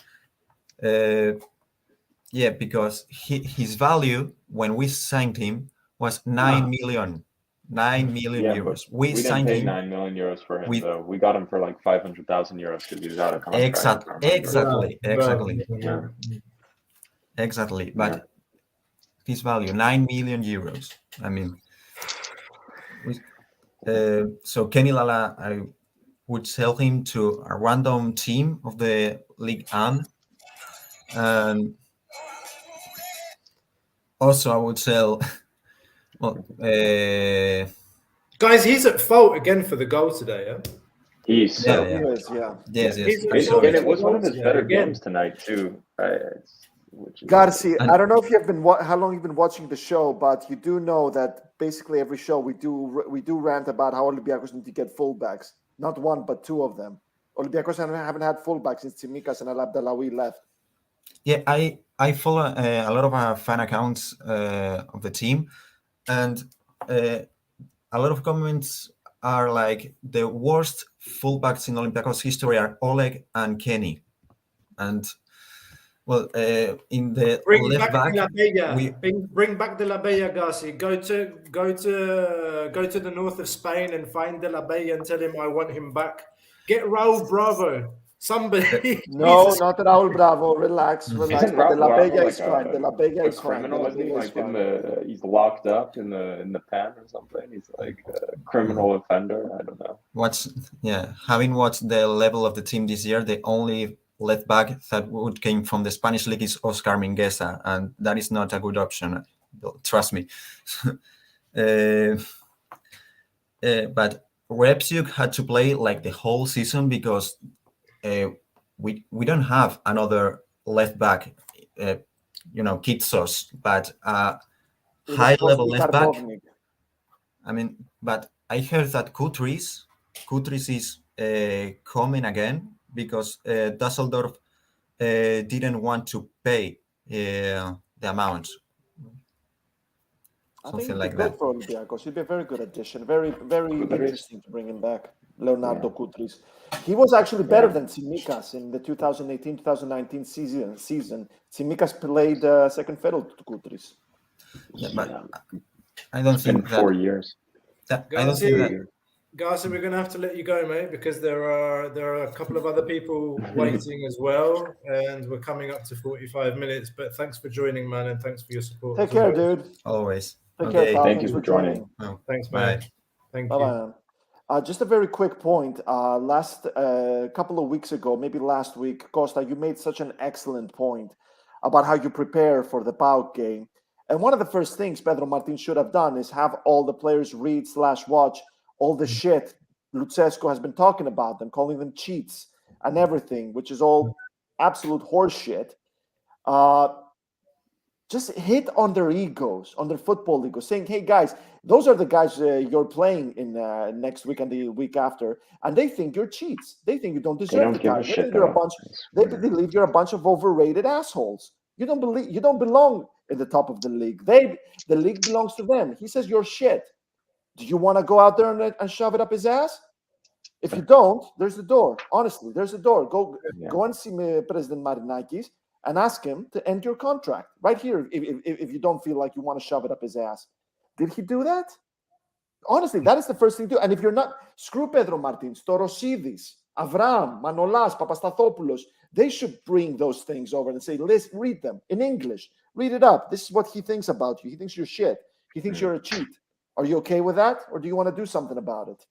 H: Yeah, because his value when we signed him was 9 million. 9 million
G: Yeah,
H: euros.
G: but we didn't
H: signed
G: pay
H: him
G: 9 million euros for him,
H: with-
G: though. We got him for like 500,000 euros because he was out of contract.
H: Exactly.
G: Yeah.
H: Exactly. But his value 9 million euros. I mean, so Kenny Lala, I would sell him to a random team of the Ligue 1, and also I would sell. Well,
F: Guys, he's at fault again for the goal today. Yeah?
G: He's so
H: Yeah.
E: Yes.
F: He's
H: I
F: at
H: saw
F: fault
G: and
H: it.
G: it was one of his
F: today
G: better
F: again.
G: games tonight too. Which is
E: Garci,
H: And-
E: I don't know if you have been how long you've been watching the show, but you do know that basically every show we do rant about how Olympiacos need to get fullbacks. Not one, but two of them. Olympiacos haven't had fullbacks since Tsimikas and Al Abdallawi left.
H: Yeah, I follow a lot of fan accounts of the team, and a lot of comments are like the worst fullbacks in Olympiacos history are Oleg and Kenny, and well, in the
F: Bring
H: left
F: back
H: back,
F: De La Bella.
H: we-
F: Bring back De La Bella, Garci. Go to the north of Spain and find De La Bella and tell him I want him back. Get Raul Bravo. Somebody.
E: No,
F: Jesus.
E: not Raul Bravo. Relax.
G: Isn't
E: But De La
G: Bravo
E: Bella
G: like
E: is fine. De La Bella
G: a
E: is fine. De
G: criminal?
E: La
G: Isn't he
E: Bella is
G: like in
E: fine.
G: he's locked up in the pen or something? He's like a criminal offender. I don't know.
H: having watched the level of the team this year, the only left back that would came from the Spanish league is Oscar Mingueza, and that is not a good option. Trust me. But Repsuk had to play like the whole season because we don't have another left back, Kitsos, but
E: It was
H: high
E: supposed to
H: level
E: be
H: left back.
E: Karbovnik.
H: I mean, but I heard that Kutris is coming again because Dusseldorf didn't want to pay the amount.
E: I think
H: Something
E: it'd
H: like
E: be good
H: that.
E: for Olympiacos. It'd be a very good addition. Very, very
G: Kutris?
E: interesting to bring him back. Leonardo Kutris. He was actually better than Tsimikas in the 2018-2019 season. Tsimikas played second fiddle to Kutris.
H: Yeah, but I don't
G: It's been
H: think
G: 4 years.
H: I don't think that.
F: Garci, we're going to have to let you go, mate, because there are a couple of other people waiting as well, and we're coming up to 45 minutes. But thanks for joining, man, and thanks for your support.
E: Take
F: as
E: care,
F: always.
E: dude.
H: Always.
E: Take
H: Okay.
E: care, pal.
G: Thank
E: Thanks
G: you
E: for
G: for joining.
E: joining.
H: Oh,
F: Thanks, man.
H: bye.
F: Thank
E: Bye
F: you.
E: bye. Just a very quick point. Last couple of weeks ago, maybe last week, Costa, you made such an excellent point about how you prepare for the PAOK game. And one of the first things Pedro Martin should have done is have all the players read/watch all the shit Lucescu has been talking about them, calling them cheats and everything, which is all absolute horse shit. just hit on their egos, on their football egos, saying, "Hey guys, those are the guys you're playing in next week and the week after, and they think you're cheats. They think you don't
G: They
E: deserve
G: don't
E: the
G: give a
E: guy. They
G: shit
E: think you're a
G: though.
E: bunch.
G: I
E: They
G: swear.
E: believe you're a bunch of overrated assholes. You don't belong in the top of the league. The league belongs to them." He says you're shit. Do you want to go out there and shove it up his ass? If you don't, there's the door. Honestly, there's the door. Go and see President Marinakis and ask him to end your contract right here if you don't feel like you want to shove it up his ass. Did he do that? Honestly, that is the first thing to do. And if you're not, screw Pedro Martins, Torosidis, Avram, Manolas, Papastathopoulos, they should bring those things over and say, let's read them in English. Read it up. This is what he thinks about you. He thinks you're shit. He thinks you're a cheat. Are you okay with that? Or do you want to do something about it?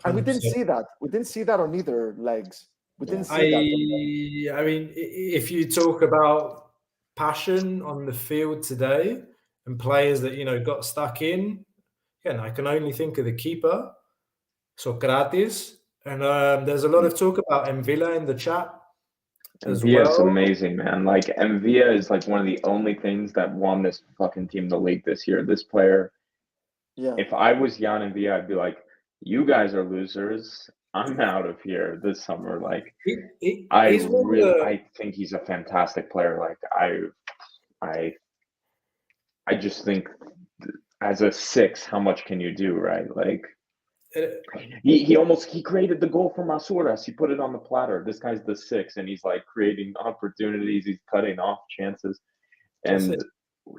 E: And we didn't see that. We didn't see that on either legs. We didn't see that.
F: I mean, if you talk about passion on the field today and players that, got stuck in, again, I can only think of the keeper, Socrates. And there's a lot of talk about Mvila in the chat as
G: Envia is
F: well.
G: amazing, man. Like, Envia is like one of the only things that won this fucking team the league this year. This player, if I was Jan Envia, I'd be like, you guys are losers. I'm out of here this summer. Like, I think he's a fantastic player. Like, I just think as a 6, how much can you do, right? Like, he created the goal for Masuras. He put it on the platter. This guy's the 6, and he's like creating opportunities. He's cutting off chances, and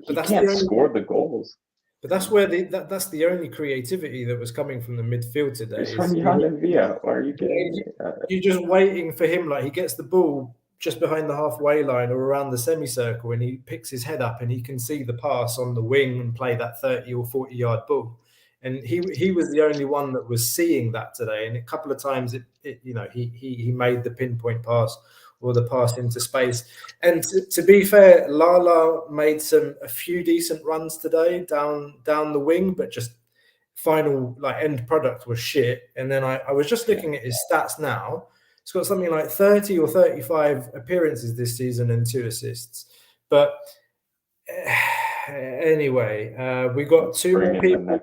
G: he can't score the goals.
F: But that's where that's the only creativity that was coming from the midfield today.
G: It's from Jan Envia. Are you kidding me?
F: You're just waiting for him. Like, he gets the ball just behind the halfway line or around the semicircle, and he picks his head up and he can see the pass on the wing and play that 30 or 40-yard ball. And he was the only one that was seeing that today. And a couple of times, he made the pinpoint pass or the pass into space. And to be fair, Lala made a few decent runs today down the wing, but just final end product was shit. And then I was just looking at his stats now. He's got something like 30 or 35 appearances this season and 2 assists. But anyway, we got 2 more people.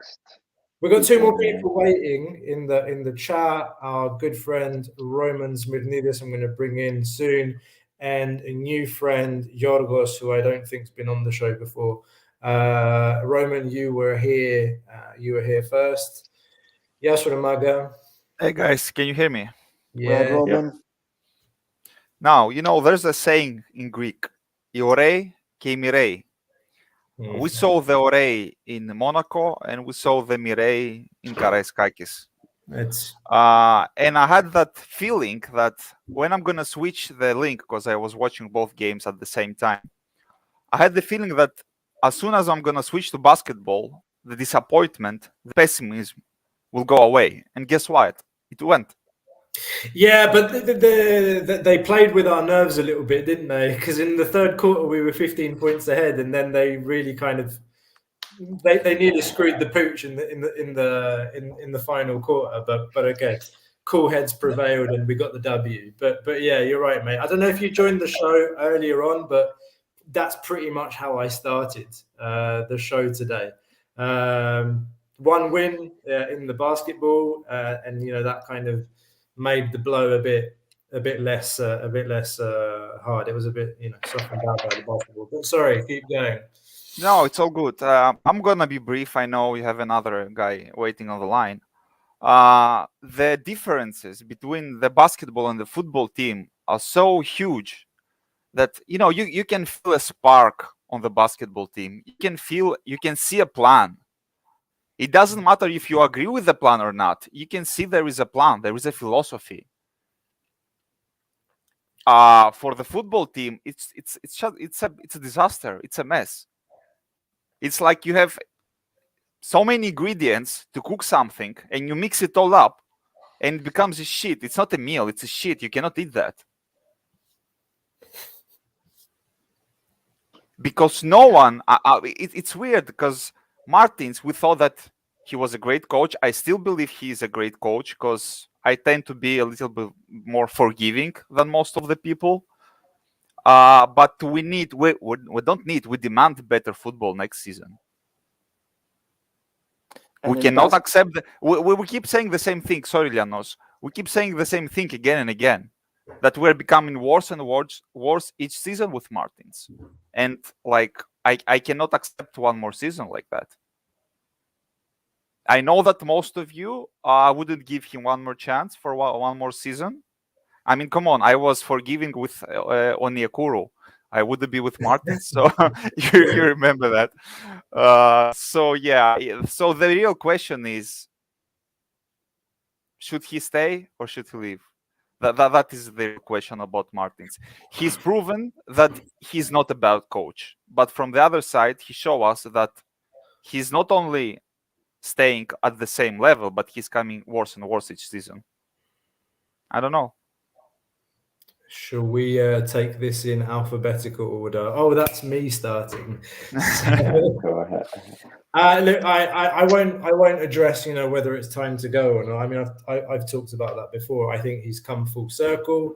F: We've got 2 more people waiting in the chat. Our good friend Roman Smirnidis, I'm going to bring in soon, and a new friend Yorgos, who I don't think's been on the show before. Roman, you were here. You were here first. Yes, Ramaga.
I: Hey guys, can you hear me?
F: Yeah,
E: Roman.
I: Yeah. Now there's a saying in Greek: "Iorei ke mirei." We saw the Orei in Monaco, and we saw the Mirei in Karaiskakis. And I had that feeling that when I'm going to switch the link, because I was watching both games at the same time, I had the feeling that as soon as I'm going to switch to basketball, the disappointment, the pessimism will go away. And guess what? It went.
F: Yeah, but they played with our nerves a little bit, didn't they? Because in the third quarter we were 15 points ahead, and then they really they nearly screwed the pooch in the final quarter. But okay, cool heads prevailed, and we got the W. But yeah, you're right, mate. I don't know if you joined the show earlier on, but that's pretty much how I started the show today. 1 win in the basketball, and that kind of made the blow a bit less hard. It was a bit softened out by the basketball. But sorry, keep going.
I: No, it's all good. I'm gonna be brief. I know you have another guy waiting on the line. The differences between the basketball and the football team are so huge that you can feel a spark on the basketball team. You can see a plan. It doesn't matter if you agree with the plan or not. You can see there is a plan. There is a philosophy. For the football team, it's a disaster. It's a mess. It's like you have so many ingredients to cook something, and you mix it all up, and it becomes a shit. It's not a meal. It's a shit. You cannot eat that. Because no one. It's weird because Martins, we thought that he was a great coach. I still believe he is a great coach because I tend to be a little bit more forgiving than most of the people. But we don't need. We demand better football next season.
E: And
I: We
E: it
I: cannot
E: does-
I: accept. We keep saying the same thing. Sorry, Lianos. We keep saying the same thing again and again. That we're becoming worse and worse each season with Martins, and like I cannot accept one more season like that. I know that most of you wouldn't give him one more chance for one more season. I mean, come on, I was forgiving with Onyekuru. I wouldn't be with Martins, so you remember that. So yeah, so the real question is, should he stay or should he leave? That is the question about Martins. He's proven that he's not a bad coach, but from the other side, he showed us that he's not only staying at the same level, but he's coming worse and worse each season. I don't know.
F: Shall we take this in alphabetical order? Oh, that's me starting.
G: Go ahead.
F: Look, I won't address whether it's time to go or not. I mean, I've talked about that before. I think he's come full circle.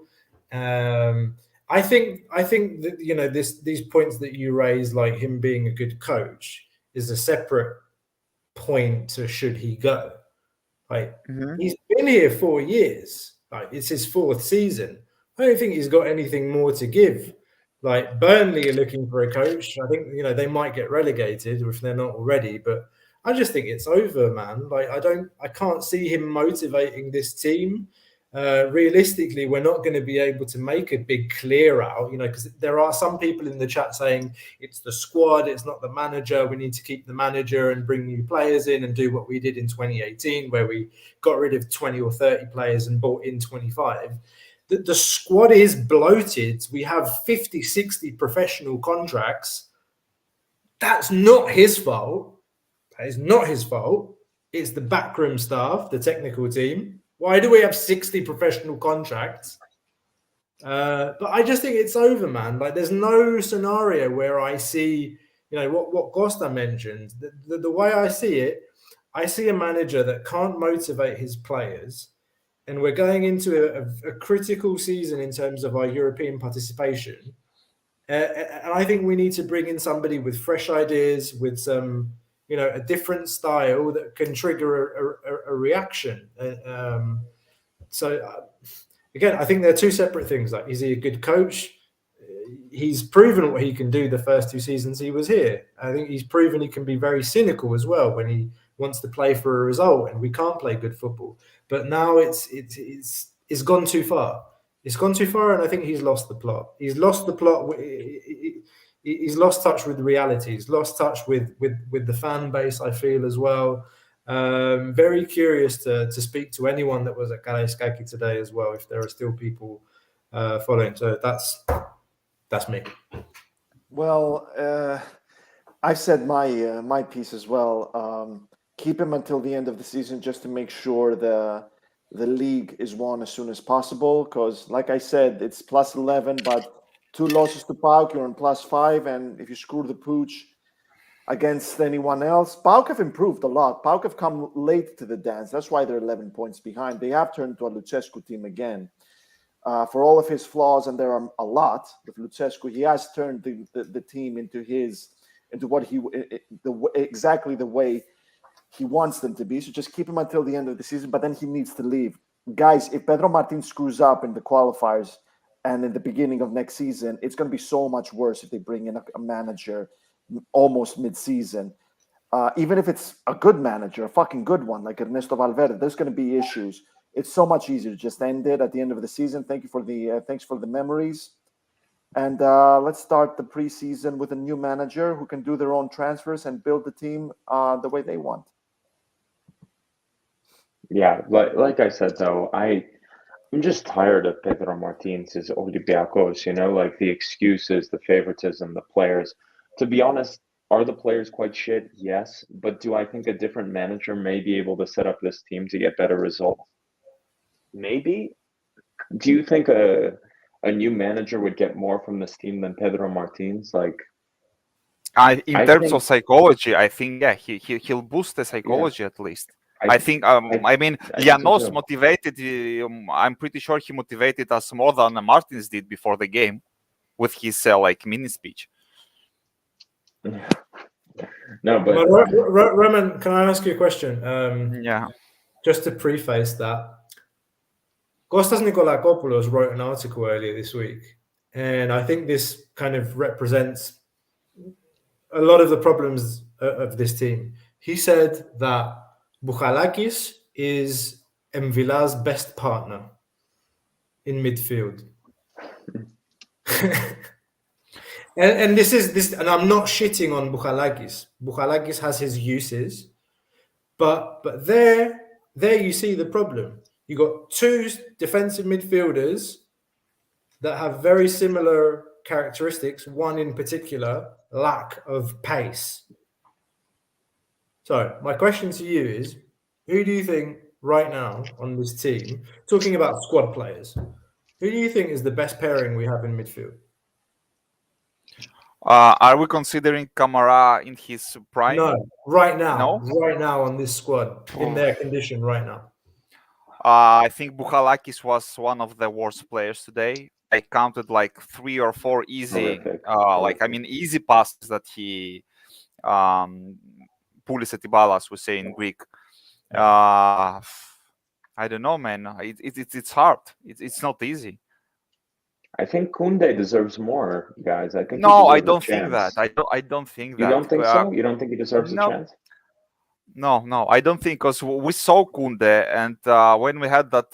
F: I think that these points that you raise, like him being a good coach, is a separate point to should he go. Like he's been here 4 years. Like it's his 4th season. I don't think he's got anything more to give. Like Burnley are looking for a coach. I think they might get relegated if they're not already. But I just think it's over, man. Like I can't see him motivating this team. Realistically, we're not going to be able to make a big clear out, because there are some people in the chat saying it's the squad, it's not the manager. We need to keep the manager and bring new players in and do what we did in 2018, where we got rid of 20 or 30 players and brought in 25. The squad is bloated. We have 50, 60 professional contracts. That's not his fault. That is not his fault. It's the backroom staff, the technical team. Why do we have 60 professional contracts? But I just think it's over, man. Like, there's no scenario where I see, what Costa mentioned. The way I see it, I see a manager that can't motivate his players, and we're going into a critical season in terms of our European participation. And I think we need to bring in somebody with fresh ideas, with some, a different style that can trigger a reaction. Again, I think they're two separate things. Like, is he a good coach? He's proven what he can do the first 2 seasons he was here. I think he's proven he can be very cynical as well when he wants to play for a result, and we can't play good football. But now it's gone too far. It's gone too far, and I think he's lost the plot. He's lost the plot. He's lost touch with reality. He's lost touch with the fan base, I feel, as well. Very curious to speak to anyone that was at Karaiskaki today as well, if there are still people following. So that's me.
E: Well, I've said my piece as well. Keep him until the end of the season just to make sure the league is won as soon as possible. Because, like I said, it's plus 11, but 2 losses to PAOK, you're on plus 5, and if you screw the pooch against anyone else, PAOK have improved a lot. PAOK have come late to the dance. That's why they're 11 points behind. They have turned to a Lucescu team again. For all of his flaws, and there are a lot with Lucescu, he has turned the team into what exactly the way he wants them to be. So just keep him until the end of the season, but then he needs to leave. Guys, if Pedro Martin screws up in the qualifiers and in the beginning of next season, it's going to be so much worse if they bring in a manager almost mid-season. Even if it's a good manager, a fucking good one, like Ernesto Valverde, there's going to be issues. It's so much easier to just end it at the end of the season. Thanks for the memories. And let's start the preseason with a new manager who can do their own transfers and build the team the way they want.
G: Yeah, like I said, though, I'm just tired of Pedro Martins' Olympiacos, like the excuses, the favoritism, the players. To be honest, are the players quite shit? Yes. But do I think a different manager may be able to set up this team to get better results? Maybe. Do you think a new manager would get more from this team than Pedro Martins?
I: In terms of psychology, I think, yeah, he'll boost the psychology at least. I think, Llanos motivated, I'm pretty sure he motivated us more than Martins did before the game. with his like mini speech.
G: No, but
F: Roman, can I ask you a question?
I: Yeah.
F: Just to preface that, Kostas Nikolakopoulos wrote an article earlier this week, and I think this kind of represents a lot of the problems of this team. He said that Bouchalakis is Mvila's best partner in midfield. and this, and I'm not shitting on Bouchalakis. Bouchalakis has his uses, but there you see the problem. You got two defensive midfielders that have very similar characteristics. One in particular, lack of pace. So my question to you is, who do you think right now on this team, talking about squad players, who do you think is the best pairing we have in midfield?
I: Are we considering Kamara in his prime?
F: No, right now.
I: No?
F: Right now on this squad, in their condition right now.
I: I think Bouchalakis was one of the worst players today. I counted like 3 or 4 easy, easy passes that he poulis etibalas, we say in Greek. I don't know, man. It's hard. It's not easy.
G: I think Koundé deserves more, guys. I think
I: no, I don't think that. I don't think that.
G: You don't think so? You don't think he deserves a chance?
I: No, I don't think, because we saw Koundé, and when we had that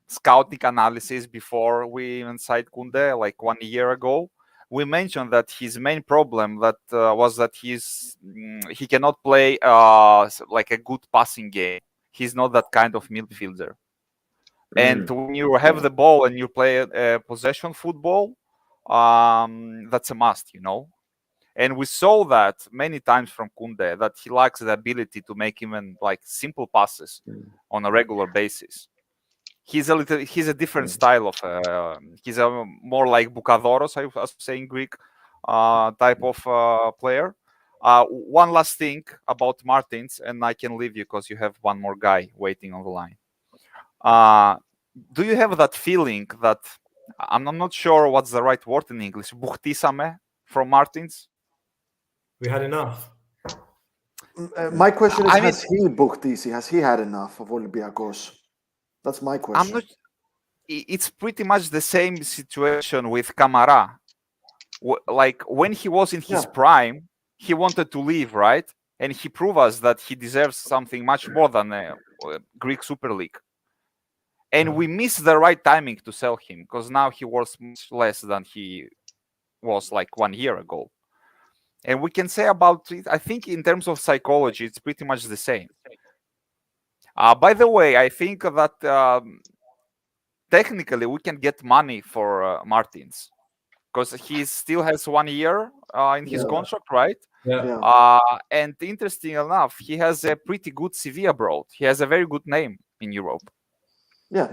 I: scouting analysis before we even signed Koundé, like 1 year ago, we mentioned that his main problem was that he cannot play like a good passing game. He's not that kind of midfielder. And when you have the ball and you play possession football, that's a must, you know. And we saw that many times from Koundé, that he lacks the ability to make even like simple passes on a regular basis. He's a different style of he's a more like Bukadoros, I was saying Greek type of player. One last thing about Martins, and I can leave you because you have one more guy waiting on the line. Do you have that feeling that, I'm not sure what's the right word in English, buchtisame from Martins?
F: We had enough.
E: My question is, has he booked easy? Has he had enough of Olympiacos? That's my question.
I: It's pretty much the same situation with Kamara. Like when he was in his prime, he wanted to leave, right? And he proved us that he deserves something much more than a Greek Super League. And we missed the right timing to sell him, because now he was much less than he was like 1 year ago. And we can say about it, I think in terms of psychology, it's pretty much the same. By the way, I think that technically we can get money for Martins, because he still has 1 year in his contract, right?
F: Yeah.
I: And interesting enough, he has a pretty good CV abroad. He has a very good name in Europe.
E: Yeah.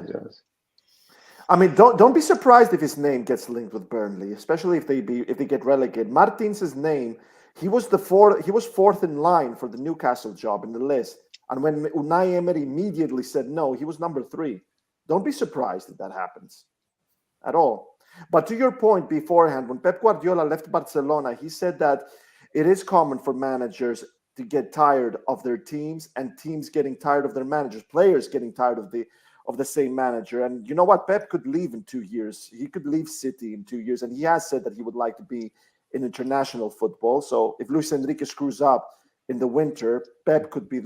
E: I mean, don't be surprised if his name gets linked with Burnley, especially if they get relegated. Martins' name, he was fourth in line for the Newcastle job in the list, and when Unai Emery immediately said no, he was number 3. Don't be surprised if that happens at all. But to your point beforehand, when Pep Guardiola left Barcelona, he said that it is common for managers to get tired of their teams, and teams getting tired of their managers, players getting tired of the same manager. And you know what? Pep could leave in 2 years. He could leave City in 2 years. And he has said that he would like to be in international football. So if Luis Enrique screws up in the winter, Pep could be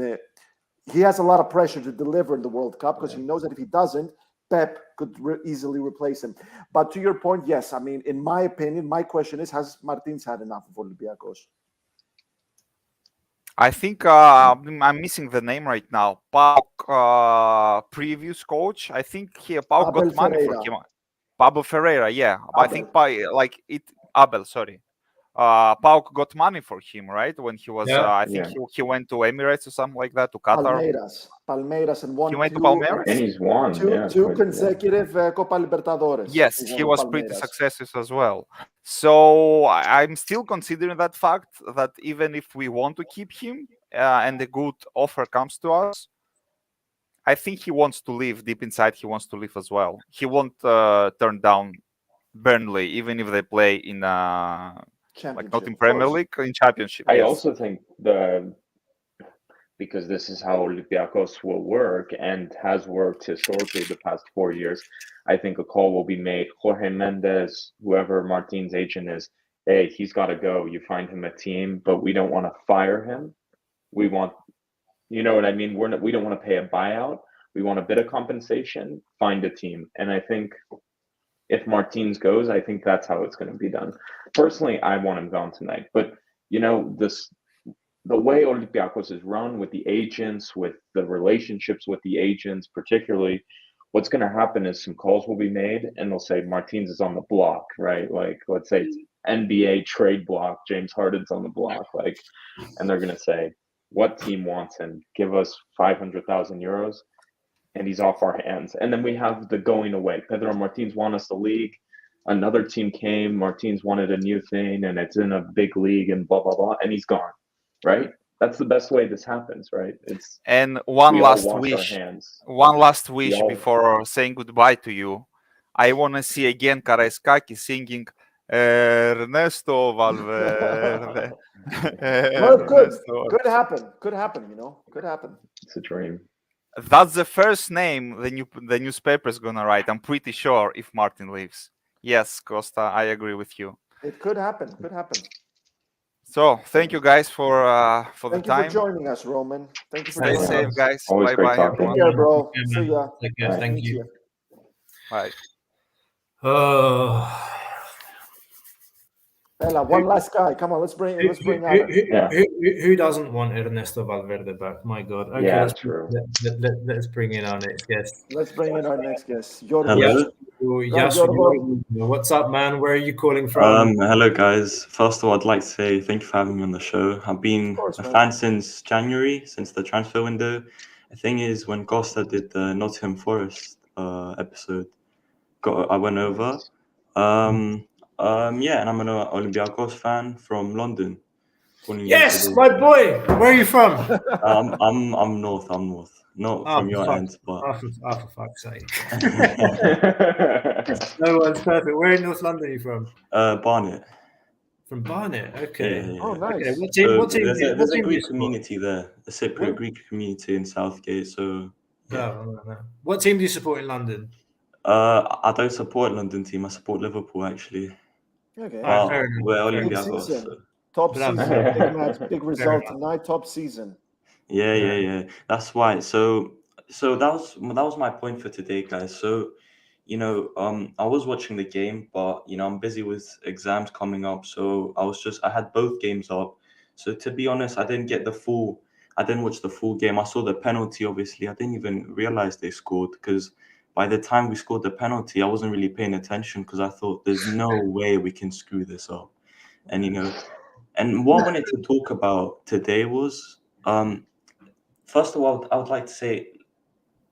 E: he has a lot of pressure to deliver in the World Cup, because he knows that if he doesn't, Pep could easily replace him. But to your point, yes. I mean, in my opinion, my question is, has Martins had enough of Olympiacos?
I: I think I'm missing the name right now. PAOK, previous coach. I think PAOK got money for him. Pablo Ferreira, yeah. I think Abel, sorry. PAOK got money for him, right? When he was, I think he went to Emirates or something like that, to Qatar.
E: Palmeiras, and won.
I: He went to Palmeiras,
G: and he's won
E: two consecutive Copa Libertadores.
I: Yes, he was pretty successful as well. So I'm still considering that fact, that even if we want to keep him and a good offer comes to us, I think he wants to leave. Deep inside, he wants to leave as well. He won't turn down Burnley, even if they play in like not in
E: Championship,
I: Premier
E: of course.
I: League, in Championship.
G: I
I: Yes.
G: also think because this is how Olympiacos will work and has worked historically the past 4 years, I think a call will be made. Jorge Mendes, whoever Martin's agent is, hey, he's got to go. You find him a team, but we don't want to fire him. We want, you know what I mean? We don't want to pay a buyout. We want a bit of compensation. Find a team, and I think if Martins goes, I think that's how it's going to be done. Personally, I want him gone tonight, but you know the way Olympiacos is run with the agents, with the relationships with the agents, particularly, what's going to happen is some calls will be made and they'll say Martins is on the block, right? Like, let's say it's NBA trade block, James Harden's on the block, like, and they're going to say, what team wants him? Give us 500,000 euros and he's off our hands. And then we have the going away. Pedro Martins won us the league. Another team came, Martins wanted a new thing and it's in a big league and blah, blah, blah, and he's gone. Right? That's the best way this happens, right? It's
I: And one
G: we all
I: last
G: wash our
I: wish.
G: hands.
I: One last wish
G: all-
I: before saying goodbye to you. I want to see again Karaiskaki singing Ernesto Valverde.
E: Well, could
I: Ernesto.
E: happen. Could happen. You know, could happen.
G: It's a dream.
I: That's the first name the newspaper is gonna write. I'm pretty sure if Martin leaves. Yes, Costa, I agree with you.
E: It could happen. Could happen.
I: So thank you guys for the
E: Thank you
I: time.
E: for joining us, Roman. Thank you for
I: Stay
E: joining
I: safe,
E: us.
I: guys.
G: Always
I: Bye
G: great
I: bye,
G: talking.
E: Take
I: everyone.
E: care, bro.
F: Yeah,
E: See
F: man.
E: ya.
F: Take care.
E: Nice to
F: Thank
E: meet
F: you.
I: Bye.
E: Ella, one last guy. Come on, let's bring Alan.
F: Who doesn't want Ernesto Valverde back? My God. Okay,
G: Yeah,
F: let's
G: true.
F: let's bring in our next guest.
E: Let's bring in our next guest. Yorgos.
J: Hello.
F: Yasu, what's up, man? Where are you calling from?
J: Hello, guys. First of all, I'd like to say thank you for having me on the show. I've been
E: course,
J: a
E: man.
J: fan since January, since the transfer window. The thing is, when Costa did the Nottingham Forest episode, I went over. Yeah, and I'm an Olympiacos fan from London.
F: Yes, my boy. Where are you from?
J: I'm north. Not from your end, but
F: for fuck's sake. No one's perfect. Where in North London are you from?
J: Barnet.
F: From Barnet. Okay.
J: Yeah.
E: Oh, nice.
F: Okay. What team? What team?
J: There's
F: what
J: a
F: team do you
J: Greek
F: support?
J: community there, a Cypriot Greek community in Southgate. So yeah.
F: No. What team do you support in London?
J: I don't support London team. I support Liverpool actually.
E: Okay.
F: Alright, fair enough.
J: We're
E: Big
J: Olympiacos.
E: season.
J: So.
E: Top
F: Bravo.
E: season. Big match. Big result
F: enough.
E: tonight. Top season.
J: Yeah. That's why. So that was my point for today, guys. So, I was watching the game, but I'm busy with exams coming up, so I had both games up. So to be honest, I didn't watch the full game. I saw the penalty, obviously. I didn't even realize they scored because by the time we scored the penalty, I wasn't really paying attention because I thought there's no way we can screw this up. And and what I wanted to talk about today was first of all, I would like to say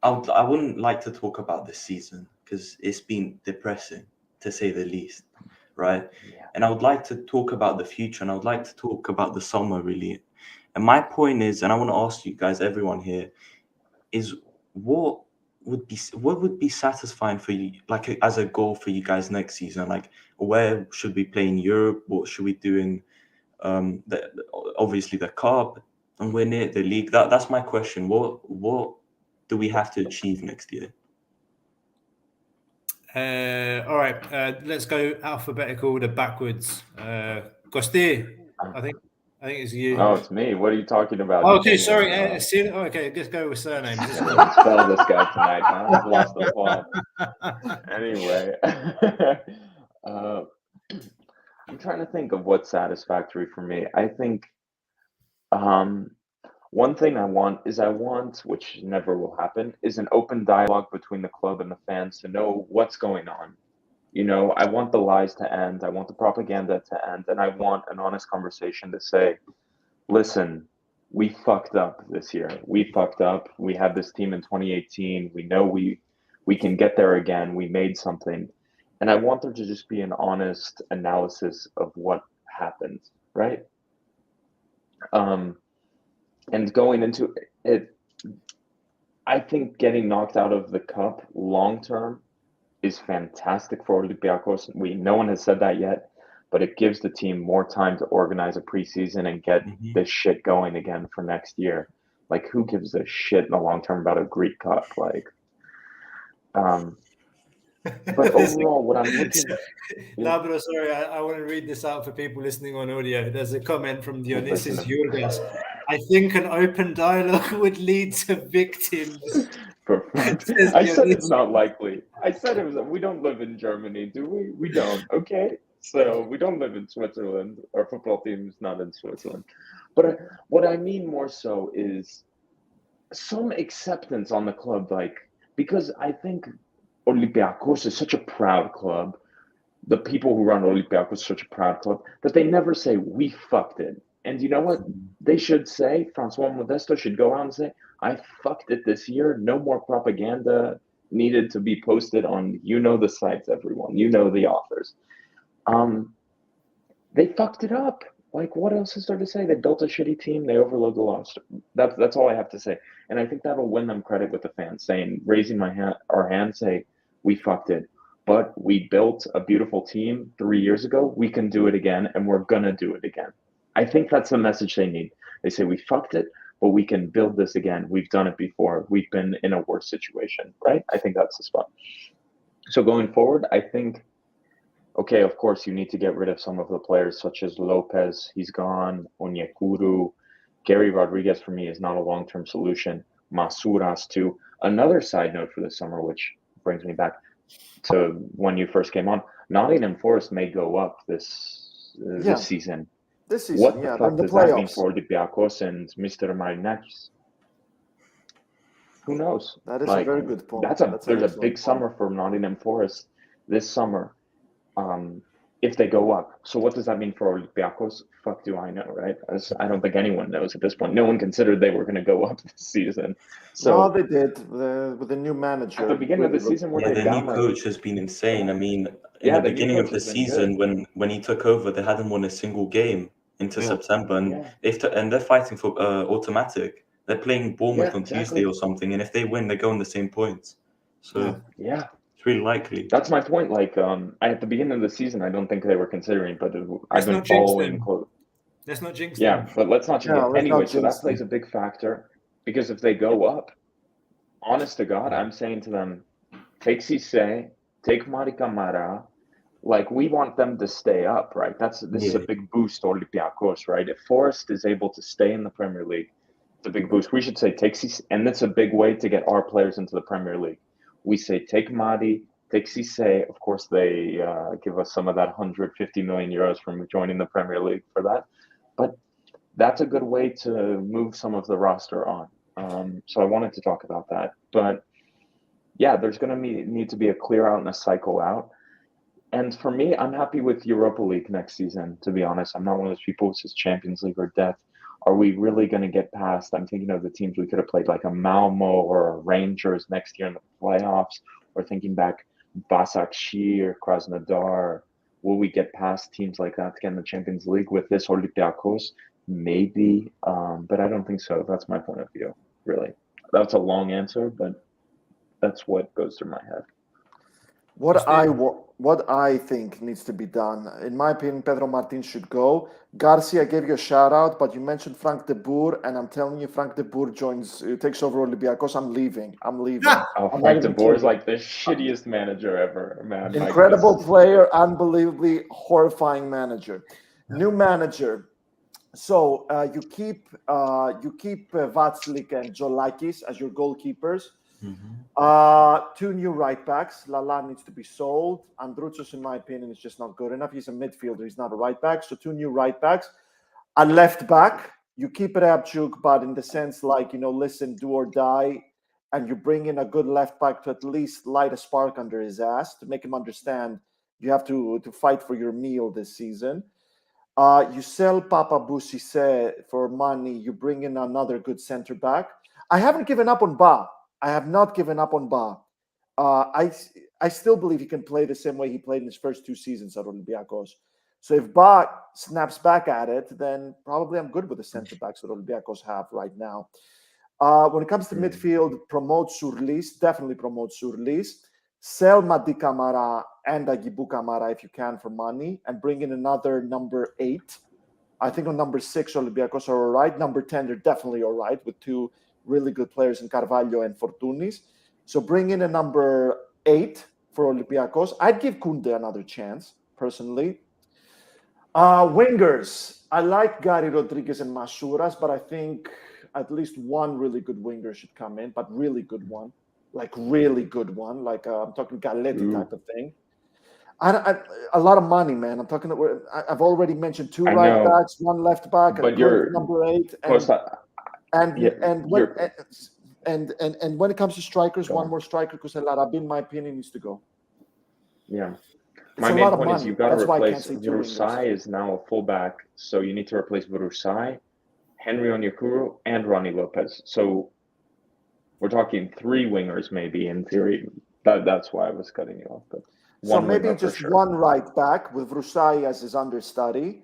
J: I wouldn't like to talk about this season because it's been depressing to say the least, right?
G: Yeah.
J: And I would like to talk about the future, and I would like to talk about the summer really. And my point is, and I want to ask you guys, everyone here, is what would be satisfying for you, like as a goal for you guys next season? Like, where should we play in Europe? What should we do in obviously the cup, and win it, the league? That's my question. What do we have to achieve next year?
F: All right. Let's go alphabetical to backwards. Costi, I think it's you.
G: Oh, it's me. What are you talking about?
F: Oh,
G: You
F: okay,
G: can't
F: sorry.
G: even,
F: Okay, let's go with surnames.
G: spell this guy tonight, huh? I've lost the plot. Anyway, I'm trying to think of what's satisfactory for me. I think one thing I want, which never will happen, is an open dialogue between the club and the fans to know what's going on. I want the lies to end. I want the propaganda to end. And I want an honest conversation to say, listen, we fucked up this year. We fucked up. We had this team in 2018. We know we can get there again. We made something. And I want there to just be an honest analysis of what happened, right? And going into it, I think getting knocked out of the cup long term is fantastic for Olympiacos. No one has said that yet, but it gives the team more time to organize a preseason and get this shit going again for next year. Like, who gives a shit in the long term about a Greek Cup? Like, but overall, what I'm looking.
F: No, but sorry, I want to read this out for people listening on audio. There's a comment from Dionysis Yurgas. I think an open dialogue would lead to victims.
G: I said it's not likely. I said we don't live in Germany, do we? We don't. Okay, so we don't live in Switzerland. Our football team is not in Switzerland. But what I mean more so is some acceptance on the club, like, because I think Olympiacos is such a proud club. The people who run Olympiacos are such a proud club that they never say, we fucked it. And you know what they should say? Francois Modesto should go out and say, I fucked it this year. No more propaganda needed to be posted on, the sites, everyone. The authors. They fucked it up. Like, what else is there to say? They built a shitty team. They overloaded the loss. That's all I have to say. And I think that'll win them credit with the fans, raising our hand, say, we fucked it. But we built a beautiful team 3 years ago. We can do it again, and we're going to do it again. I think that's the message they need. They say, we fucked it, but we can build this again. We've done it before. We've been in a worse situation, right? I think that's the spot. So going forward, I think, okay, of course, you need to get rid of some of the players such as Lopez. He's gone. Onyekuru. Gary Rodriguez, for me, is not a long-term solution. Masuras, too. Another side note for this summer, which brings me back to when you first came on, Nottingham Forest may go up this season.
E: This season,
G: what the fuck does that mean for Olympiacos and Mr. Marinakis? Who knows?
E: That is a very good point.
G: There's a big summer for Nottingham Forest this summer. If they go up. So what does that mean for Olympiacos? Fuck do I know, right? I don't think anyone knows at this point. No one considered they were going to go up this season. So
E: they did with the new manager.
G: At the beginning of the season,
J: the new coach has been insane. I mean, in the beginning of the season, when he took over, they hadn't won a single game into September, and they're fighting for automatic. They're playing Bournemouth on Tuesday or something, and if they win, they go on the same points. So really likely.
G: That's my point. Like, at the beginning of the season, I don't think they were considering, but I've been following close.
F: Let's not jinx
G: them.
F: Yeah,
G: but let's not jinx them. Anyway, so that plays a big factor, because if they go up, honest to God, I'm saying to them, take Cisse, take Mari Camara. Like, we want them to stay up, right? This is a big boost to Olympiacos, right? If Forest is able to stay in the Premier League, it's a big boost. We should say take Cisse, and that's a big way to get our players into the Premier League. We say take Madi, take Cisse. Of course, they give us some of that 150 million euros from joining the Premier League for that. But that's a good way to move some of the roster on. So I wanted to talk about that. But yeah, there's going to need to be a clear out and a cycle out. And for me, I'm happy with Europa League next season, to be honest. I'm not one of those people who says Champions League or death. Are we really going to get past? I'm thinking of the teams we could have played, like a Malmo or a Rangers next year in the playoffs, or thinking back, Başakşehir, Krasnodar. Will we get past teams like that to get in the Champions League with this Olympiacos? Maybe, but I don't think so. That's my point of view, really. That's a long answer, but that's what goes through my head.
E: What I think needs to be done, in my opinion, Pedro Martin should go. Garcia, I gave you a shout out, but you mentioned Frank de Boer, and I'm telling you, Frank de Boer takes over Olympiacos. I'm leaving.
G: Frank de Boer is like the shittiest manager ever, man.
E: Incredible player, unbelievably horrifying manager. New manager. So you keep Vatslik and Jolakis as your goalkeepers. Two new right backs. Lala needs to be sold. Androuchos, in my opinion, is just not good enough. He's a midfielder. He's not a right back. So two new right backs. A left back. You keep Reabciuk, but in the sense like, listen, do or die. And you bring in a good left back to at least light a spark under his ass to make him understand you have to fight for your meal this season. You sell Papa Boussisse for money. You bring in another good center back. I haven't given up on Ba. I have not given up on Ba. I still believe he can play the same way he played in his first 2 seasons at Olympiacos. So if Ba snaps back at it, then probably I'm good with the center backs that Olympiacos have right now. When it comes to midfield, promote Surlis. Definitely promote Surlis. sell Madi Camara and Agibu Camara if you can for money, and bring in another number 8. I think on number 6, Olympiacos are all right. Number 10, they're definitely all right with 2 really good players in Carvalho and Fortounis. So bring in a number 8 for Olympiacos. I'd give Kunde another chance, personally. Wingers. I like Gary Rodriguez and Masuras, but I think at least one really good winger should come in, but really good one. Like really good one. Like I'm talking Galetti type of thing. A lot of money, man. I'm talking. I've already mentioned 2 right backs, 1 left back,
G: but
E: and
G: you're
E: number 8. And when it comes to strikers, one more striker, because Larabin, in my opinion, needs to go.
G: Yeah.
E: It's
G: My
E: a
G: main
E: lot of
G: point is
E: money.
G: you've got to
E: That's why I can't
G: replace
E: say 2 wingers.
G: Vrusai is now a fullback, so you need to replace Vrusai, Henry Onyekuru, and Ronnie Lopez. So we're talking 3 wingers maybe in theory. That's why I was cutting you off. But
E: so maybe just 1 right back with Vrusai as his understudy,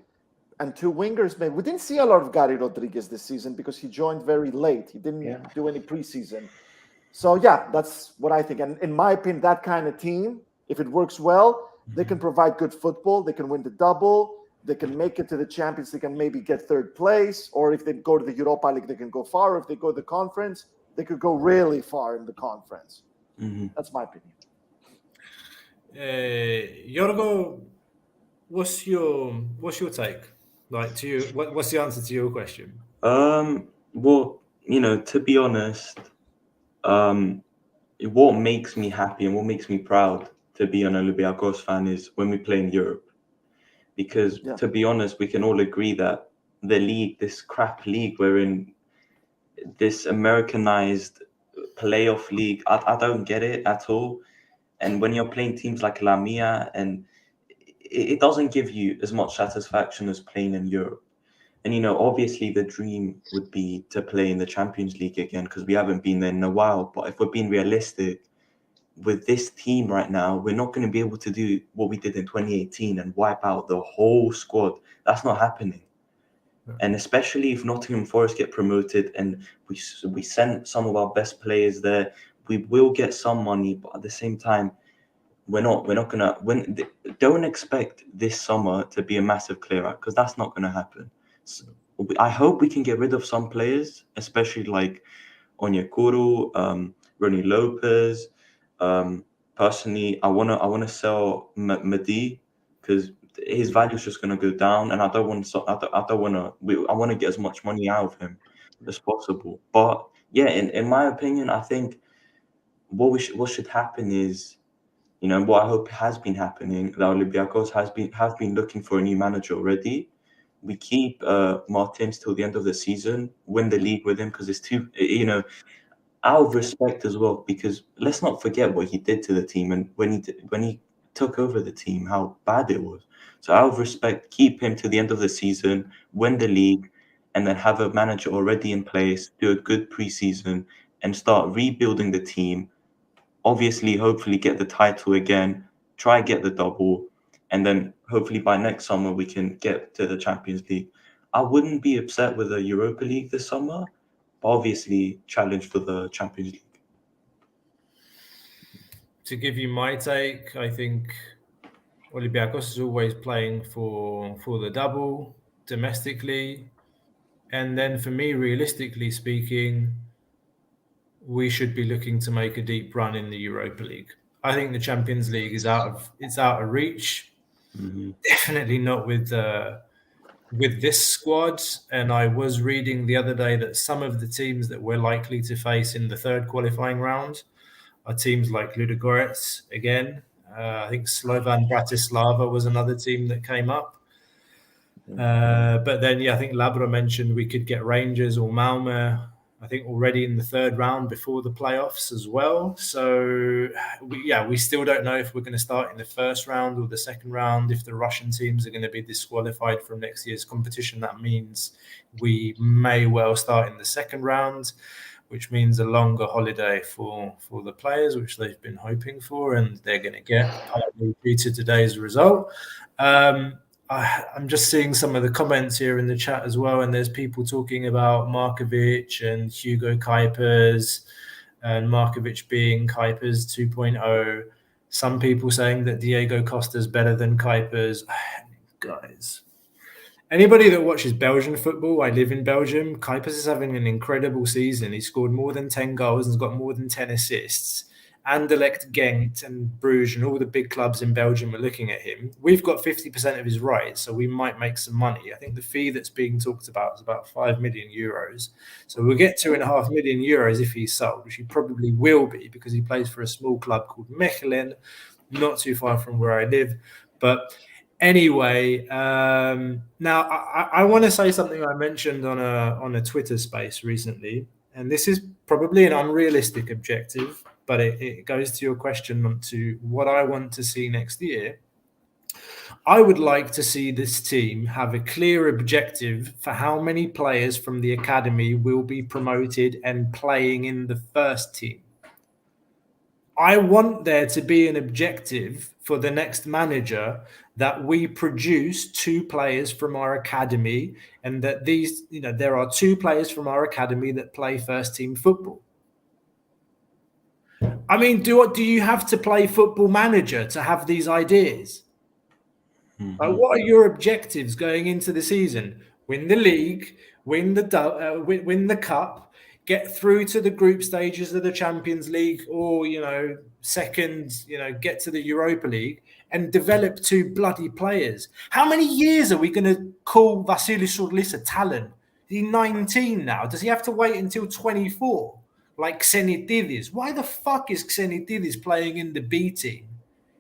E: and 2 wingers. Maybe we didn't see a lot of Gary Rodriguez this season because he joined very late. He didn't do any preseason. So yeah, that's what I think. And in my opinion, that kind of team, if it works well, they can provide good football. They can win the double. They can make it to the Champions League and maybe get 3rd place. Or if they go to the Europa League, they can go far. Or if they go to the conference, they could go really far in the conference. That's my opinion.
F: Yorgo, what's your take? Like, to you, what's the answer to your question?
J: Well, to be honest, what makes me happy and what makes me proud to be an Olympiacos fan is when we play in Europe. Because to be honest, we can all agree that the league, this crap league we're in, this Americanized playoff league, I don't get it at all. And when you're playing teams like Lamia, and it doesn't give you as much satisfaction as playing in Europe. And, obviously the dream would be to play in the Champions League again because we haven't been there in a while. But if we're being realistic, with this team right now, we're not going to be able to do what we did in 2018 and wipe out the whole squad. That's not happening. And especially if Nottingham Forest get promoted and we send some of our best players there, we will get some money. But at the same time, we're not going to win. Don't expect this summer to be a massive clear out because that's not going to happen. So I hope we can get rid of some players, especially like Onyekuru, Ronnie Lopez. Personally, I wanna sell Madi because his value is just gonna go down, and I want to get as much money out of him as possible. But yeah, in my opinion, I think what should happen is, what I hope has been happening. The Olympiacos have been looking for a new manager already. We keep Martins till the end of the season, win the league with him because it's too, out of respect as well, because let's not forget what he did to the team and when he took over the team, how bad it was. So out of respect, keep him to the end of the season, win the league, and then have a manager already in place, do a good preseason, and start rebuilding the team. Obviously, hopefully get the title again, try get the double, and then hopefully by next summer we can get to the Champions League. I wouldn't be upset with a Europa League this summer, obviously challenge for the Champions League.
F: To give you my take, I think Olympiacos is always playing for the double domestically. And then for me, realistically speaking, we should be looking to make a deep run in the Europa League. I think the Champions League is out of reach. Definitely not with this squad. And I was reading the other day that some of the teams that we're likely to face in the 3rd qualifying round are teams like Ludogorets again. I think Slovan Bratislava was another team that came up. But then, I think Labra mentioned we could get Rangers or Malmö, I think, already in the 3rd round before the playoffs as well. So, we still don't know if we're going to start in the 1st round or the 2nd round. If the Russian teams are going to be disqualified from next year's competition, that means we may well start in the 2nd round, which means a longer holiday for the players, which they've been hoping for, and they're going to get partly due to today's result. I'm just seeing some of the comments here in the chat as well, and there's people talking about Markovic and Hugo Kuipers, and Markovic being Kuipers 2.0. Some people saying that Diego Costa's better than Kuipers. Guys, anybody that watches Belgian football, I live in Belgium. Kuipers is having an incredible season. He scored more than 10 goals and has got more than 10 assists. Anderlecht, Genk, and Bruges, and all the big clubs in Belgium are looking at him. We've got 50% of his rights, so we might make some money. I think the fee that's being talked about is about 5 million euros. So we'll get 2.5 million euros if he's sold, which he probably will be because he plays for a small club called Mechelen, not too far from where I live. But anyway, now I want to say something I mentioned on a Twitter space recently, and this is probably an unrealistic objective, but it goes to your question on to what I want to see next year. I would like to see this team have a clear objective for how many players from the academy will be promoted and playing in the first team. I want there to be an objective for the next manager that we produce 2 players from our academy, and that these, there are 2 players from our academy that play first team football. I mean, do you have to play Football Manager to have these ideas? Like, what are your objectives going into the season? Win the league, win the cup, get through to the group stages of the Champions League, or second, get to the Europa League and develop 2 bloody players. How many years are we going to call Vasilis Surlis a talent? He's 19 now. Does he have to wait until 24? Like Xenitidis. Why the fuck is Xenitidis playing in the B team?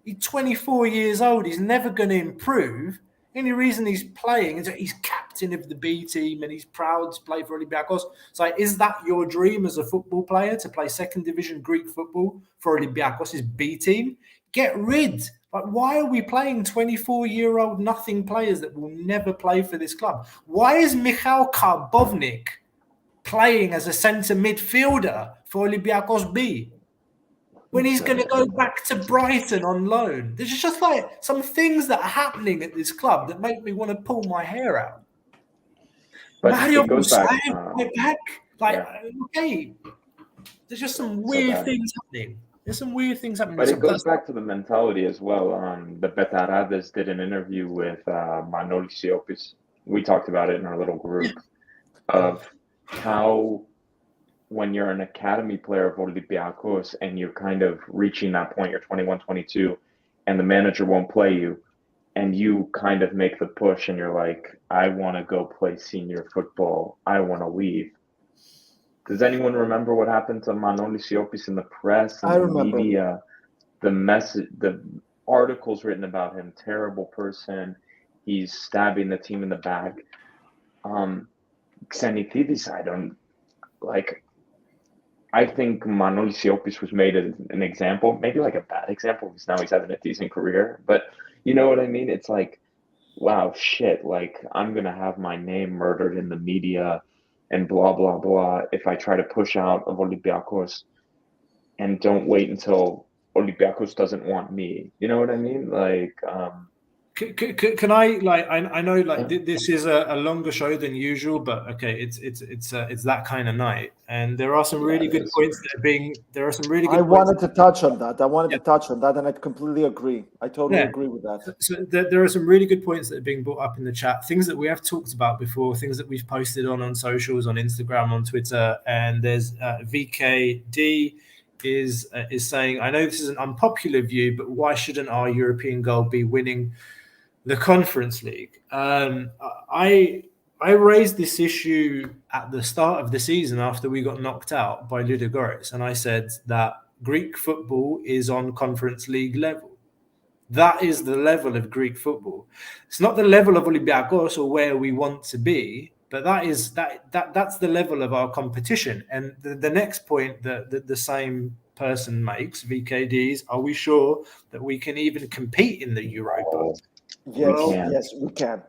F: He's 24 years old. He's never going to improve. The only reason he's playing is that he's captain of the B team and he's proud to play for Olympiacos. So is that your dream as a football player, to play second division Greek football for Olympiakos' B team? Get rid. Like, why are we playing 24-year-old nothing players that will never play for this club? Why is Michal Karbovnik playing as a centre midfielder for Olympiacos B when he's going to go back to Brighton on loan? There's just like some things that are happening at this club that make me want to pull my hair out.
G: But
F: Mario
G: it goes back.
F: Okay, there's just some weird things happening. There's some weird things happening.
G: But it goes back to the mentality as well. The Betarades did an interview with Manolis Siopis. We talked about it in our little group of how when you're an academy player of Olympiacos and you're kind of reaching that point, you're 21, 22, and the manager won't play you, and you kind of make the push and you're like, I want to go play senior football. I want to leave. Does anyone remember what happened to Manolis Siopis in the press and the media? The articles written about him, terrible person. He's stabbing the team in the back. Xenitidis, I think Manolis Siopis was made as an example, maybe like a bad example because now he's having a decent career. But you know what I mean? It's like, wow, shit, like I'm going to have my name murdered in the media and blah, blah, blah if I try to push out of Olympiacos and don't wait until Olympiacos doesn't want me. You know what I mean? Like,
F: Can I I know this is a longer show than usual, but okay, it's that kind of night, and there are some really good points that are being. There are some really good.
E: I wanted to touch on that. And I completely agree. I totally agree with that.
F: So there are some really good points that are being brought up in the chat. Things that we have talked about before, things that we've posted on socials, on Instagram, on Twitter, and there's VKD. Is saying, I know this is an unpopular view, but why shouldn't our European goal be winning the Conference League? I raised this issue at the start of the season after we got knocked out by Ludogorets, and I said that Greek football is on Conference League level. That is the level of Greek football. It's not the level of Olympiacos or where we want to be, but that's the level of our competition. And the next point that the same person makes, VKDs, are we sure that we can even compete in the Europa?
E: Yes, we can.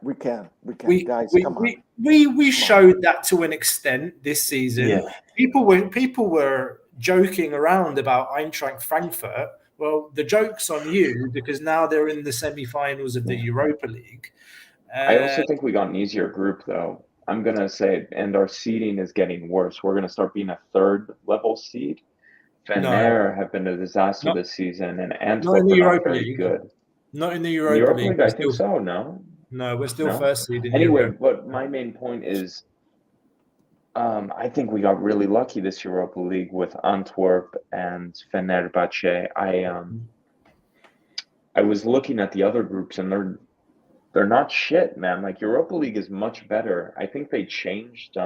E: Guys, come on.
F: We showed that to an extent this season.
J: Yeah.
F: People were joking around about Eintracht Frankfurt. Well, the joke's on you because now they're in the semi-finals of the Europa League.
G: I also think we got an easier group, though. I'm going to say, and our seeding is getting worse. We're going to start being a third level seed Fener have been a disaster
F: Not-
G: this season, and
F: Not in
G: Antwerp
F: the
G: are not
F: Europa
G: very
F: League.
G: good.
F: Not in the
G: In
F: Europa,
G: the Europa
F: League.
G: League, I think so. No,
F: we're still
G: No?
F: first seed in the
G: Anyway,
F: Europa.
G: but my main point is, I think we got really lucky this Europa League with Antwerp and Fenerbahce. I was looking at the other groups, and they're not shit, man. Like Europa League is much better. I think they changed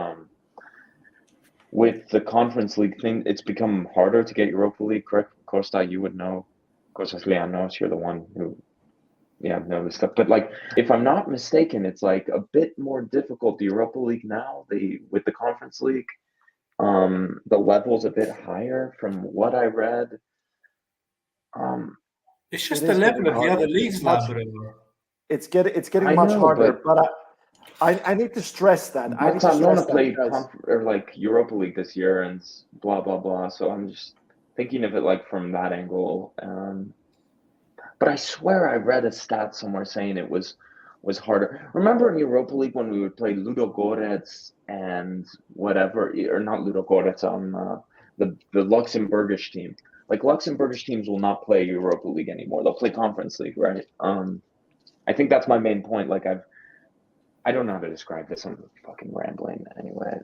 G: with the Conference League thing. It's become harder to get Europa League. Correct, Costa? You would know. Costa Leanos, you're the one who, know this stuff. But like, if I'm not mistaken, it's like a bit more difficult. The Europa League now, with the Conference League, the level's a bit higher from what I read.
F: It's just the level of the other leagues now, bro.
E: It's getting much harder, but I need to stress that. I
G: want to play like Europa League this year and blah blah blah. So I'm just thinking of it like from that angle. But I swear I read a stat somewhere saying it was harder. Remember in Europa League when we would play Ludogorets and whatever, or not Ludogorets, the Luxembourgish team. Like Luxembourgish teams will not play Europa League anymore. They'll play Conference League, right? I think that's my main point. Like I don't know how to describe this. I'm fucking rambling anyway.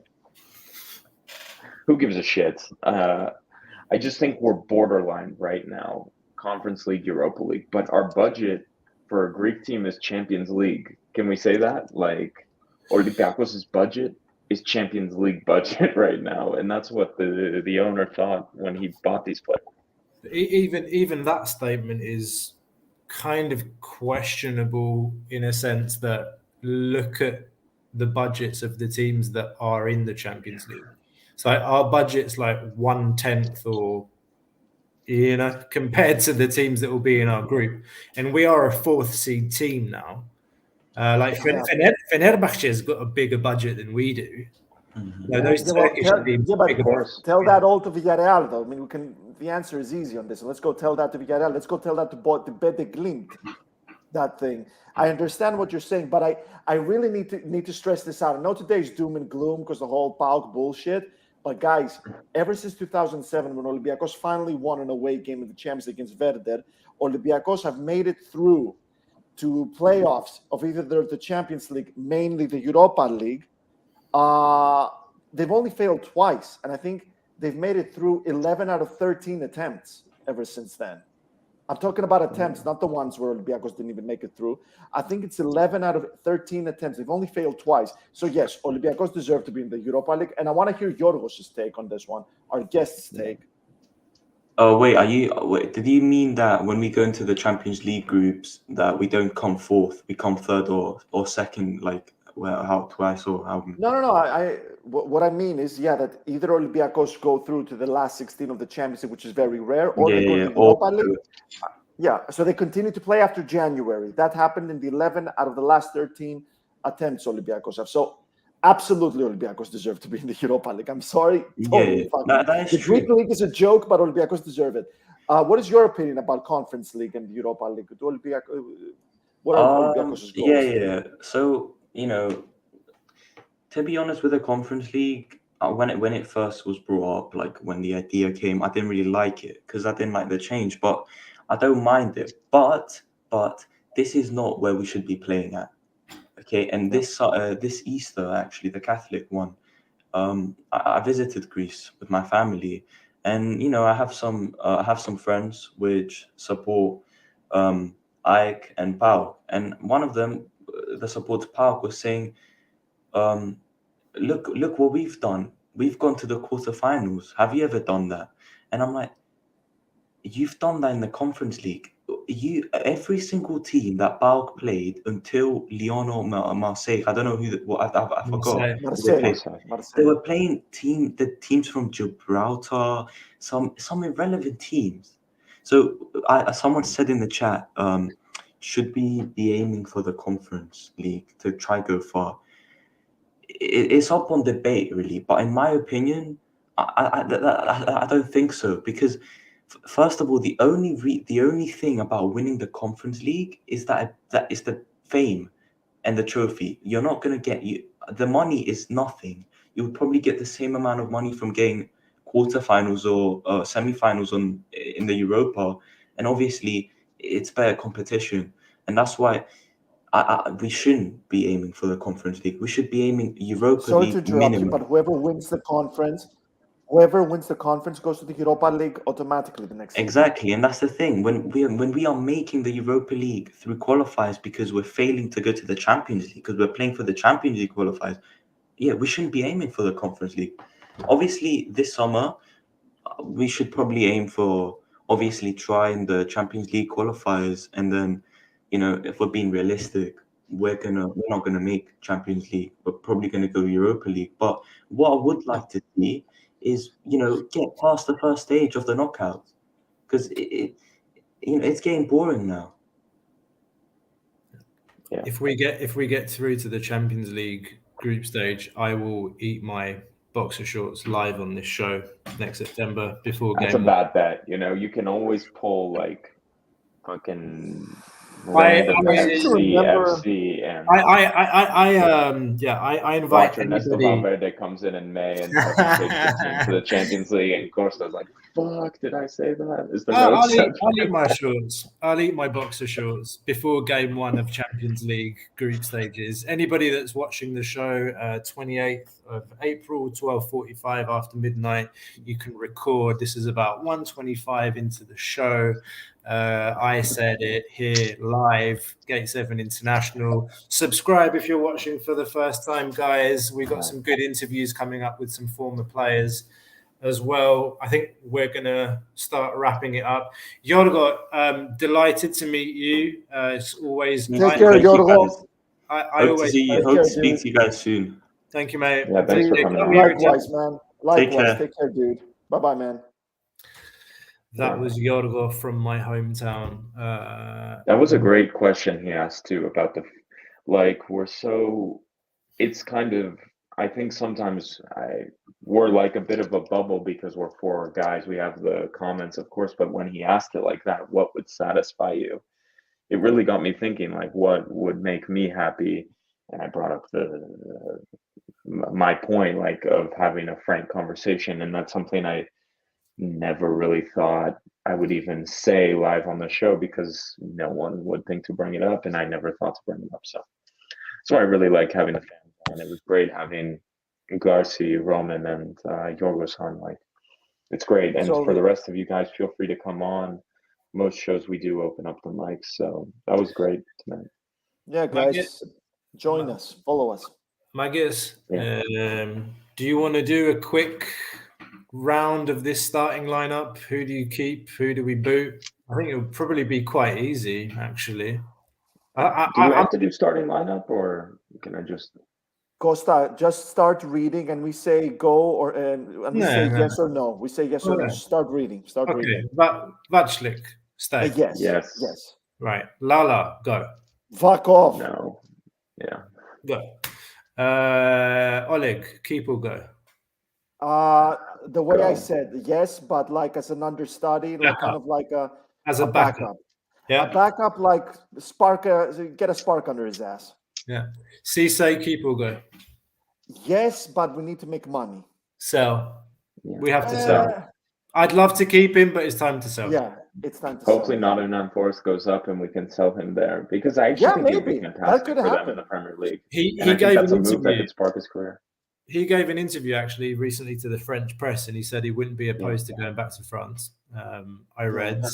G: Who gives a shit? I just think we're borderline right now. Conference League, Europa League, but our budget for a Greek team is Champions League. Can we say that? Like Olympiakos' budget is Champions League budget right now, and that's what the owner thought when he bought these players.
F: Even that statement is kind of questionable in a sense that look at the budgets of the teams that are in the Champions League. So our budget's like 1/10 or compared to the teams that will be in our group, and we are a 4th seed team now. Like Fenerbahce has got a bigger budget than we do. Those Turkish teams,
E: tell that all to Villarreal, though. I mean, the answer is easy on this. Let's go tell that to Villarreal. Let's go tell that to Bede Glimt. That thing. I understand what you're saying, but I really need to stress this out. I know today's doom and gloom because the whole PAOK bullshit. But guys, ever since 2007, when Olympiacos finally won an away game in the Champions League against Werder, Olympiacos have made it through to playoffs of either the Champions League, mainly the Europa League. They've only failed twice, and I think they've made it through 11 out of 13 attempts ever since then. I'm talking about attempts, not the ones where Olympiacos didn't even make it through. I think it's 11 out of 13 attempts. They've only failed twice. So yes, Olympiacos deserve to be in the Europa League, and I want to hear Yorgos' take on this one, our guest's take.
J: Oh wait, did you mean that when we go into the Champions League groups that we don't come 4th, we come 3rd or 2nd, like twice or how?
E: No. What I mean is, that either Olympiacos go through to the last 16 of the Champions League, which is very rare, or they go to the Europa League. So they continue to play after January. That happened in the 11 out of the last 13 attempts Olympiacos have. So absolutely, Olympiacos deserve to be in the Europa League. I'm sorry. The Greek League is a joke, but Olympiacos deserve it. What is your opinion about Conference League and the Europa League? What are Olympiacos' goals?
J: So, to be honest, with the Conference League, when it first was brought up, like when the idea came, I didn't really like it because I didn't like the change. But I don't mind it. But this is not where we should be playing at. Okay, and this Easter, actually, the Catholic one, I visited Greece with my family, and I have some friends which support AEK and PAOK, and one of them, the supporter PAOK, was saying, look what we've done. We've gone to the quarterfinals. Have you ever done that? And I'm like, you've done that in the Conference League. Every single team that PAOK played until Lyon or Marseille, I don't know I forgot.
E: Marseille.
J: They were playing the teams from Gibraltar, some irrelevant teams. So someone said in the chat, should we be aiming for the Conference League to try go far? It's up on debate, really, but in my opinion, I don't think so, because first of all, the only thing about winning the Conference League is that is the fame and the trophy. You're not going to get the money is nothing. You'll probably get the same amount of money from getting quarterfinals or semi-finals in the Europa, and obviously it's better competition, and that's why we shouldn't be aiming for the Conference League. We should be aiming Europa
E: Sorry to
J: League
E: interrupt
J: minimum.
E: you, but whoever wins the conference goes to the Europa League automatically the next season.
J: Exactly, and that's the thing. When we are making the Europa League through qualifiers because we're failing to go to the Champions League because we're playing for the Champions League qualifiers, we shouldn't be aiming for the Conference League. Obviously, this summer we should probably aim for trying the Champions League qualifiers, and then if we're being realistic, we're not gonna make Champions League. We're probably gonna go Europa League. But what I would like to see is get past the first stage of the knockout, because it's getting boring now.
G: Yeah.
F: If we get through to the Champions League group stage, I will eat my boxer shorts live on this show next September before
G: That's a
F: game.
G: bad bet. You can always pull like fucking random FC and
F: I invite
G: watch Ernesto
F: anybody.
G: Valverde comes in May and fucking takes the team to the Champions League, and Costa's like, "Fuck, did I say that?" Is the
F: I'll eat my shorts. I'll eat my boxer shorts before game 1 of Champions League group stages. Anybody that's watching the show, 28th of April, 12:45 after midnight, you can record. This is about 1:25 into the show. I said it here live, Gate 7 International. Subscribe if you're watching for the first time, guys. We've got some good interviews coming up with some former players as well. I think we're going to start wrapping it up. Yorgo, delighted to meet you. It's always
E: Take care, Yorgo.
F: I
J: Hope to speak to you guys soon.
F: Thank you, mate.
G: Yeah, thanks for coming on.
E: Likewise, man. Likewise.
J: Take
E: care, dude. Bye-bye, man.
F: That was Yorgo from my hometown.
G: That was a great question he asked too about it's kind of, I think sometimes we're like a bit of a bubble because we're 4 guys. We have the comments, of course, but when he asked it like that, what would satisfy you? It really got me thinking, like, what would make me happy? And I brought up my point, like, of having a frank conversation, and that's something I never really thought I would even say live on the show because no one would think to bring it up, and I never thought to bring it up. So I really like having a fan, and it was great having Garci, Roman, and Yorgos on. Like, it's great. And for the rest of you guys, feel free to come on. Most shows we do open up the mics, so that was great tonight.
E: Yeah, guys, join us, follow us.
F: Magus, do you want to do a quick round of this starting lineup? Who do you keep? Who do we boot? I think it would probably be quite easy, actually.
G: Do you have to do starting lineup, or can I just...
E: Costa, just start reading, and we say go, and we say yes or no. We say yes or no. Start reading. Reading.
F: Vaclik, stay.
E: Yes.
F: Right. Lala, go.
E: Fuck off.
G: No. Yeah.
F: Go. Oleg, keep or go?
E: The way I said yes, but like as an understudy, like kind of like
F: as a backup. Yeah.
E: A backup, like get a spark under his ass.
F: Yeah. Cisse, keep or go?
E: Yes, but we need to make money.
F: Sell. We have to sell. I'd love to keep him, but it's time to sell.
E: Yeah, it's time to
G: Hopefully
E: sell.
G: Nottingham Forest goes up and we can sell him there, because I actually think it would be fantastic for them in the Premier League.
F: He gave an interview.
G: That could spark his career.
F: He gave an interview actually recently to the French press, and he said he wouldn't be opposed to going back to France. I read.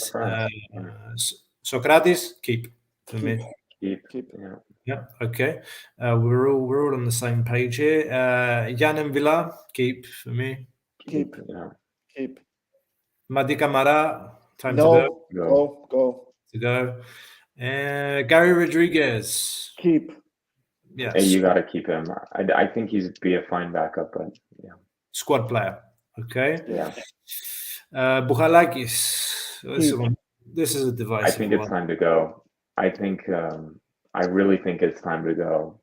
F: Socrates, keep for me.
G: Keep.
F: Yeah. Okay. We're all on the same page here. Jan and Villa, keep for me.
E: Keep.
F: Madi Camara, time to
E: go.
F: To go. Gary Rodriguez,
E: keep.
F: Yes.
G: Hey, you got to keep him. I think he'd be a fine backup, but yeah.
F: Squad player. Okay.
G: Yeah.
F: Bouchalakis. This is a divisive
G: I think it's time to go. I think I really think it's time to go,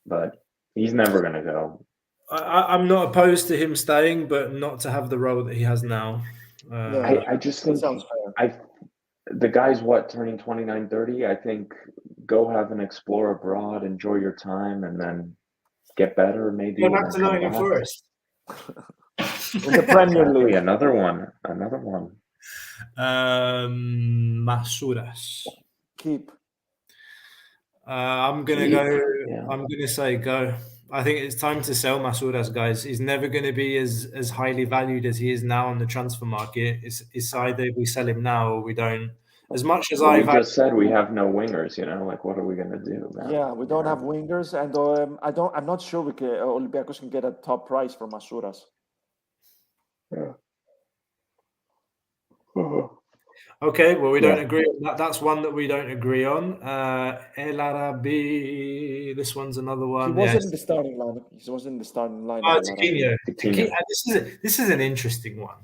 G: but he's never going to go.
F: I'm not opposed to him staying, but not to have the role that he has now.
G: I just think the guy's turning 29, 30. I think go have an explore abroad, enjoy your time, and then get better. Maybe
F: go back to Nottingham Forest.
E: In the Premier
G: Exactly,
E: League.
G: another one.
F: Masouras.
E: Keep.
F: I'm gonna
G: Keep,
F: go.
G: yeah.
F: I'm gonna say go. I think it's time to sell Masouras, guys. He's never going to be as highly valued as he is now on the transfer market. It's either we sell him now or we don't. As much as
G: Well, we
F: I've
G: just said we have no wingers, like what are we gonna do, man?
E: Yeah, we don't have wingers, and I'm not sure we can, Olympiacos can get a top price for Masouras.
G: Yeah.
F: Okay, well, we don't agree on that. That's one that we don't agree on. El Arabi, this one's another one.
E: He wasn't in the starting line. He wasn't in the starting line.
F: Tiquinho. This is an interesting one.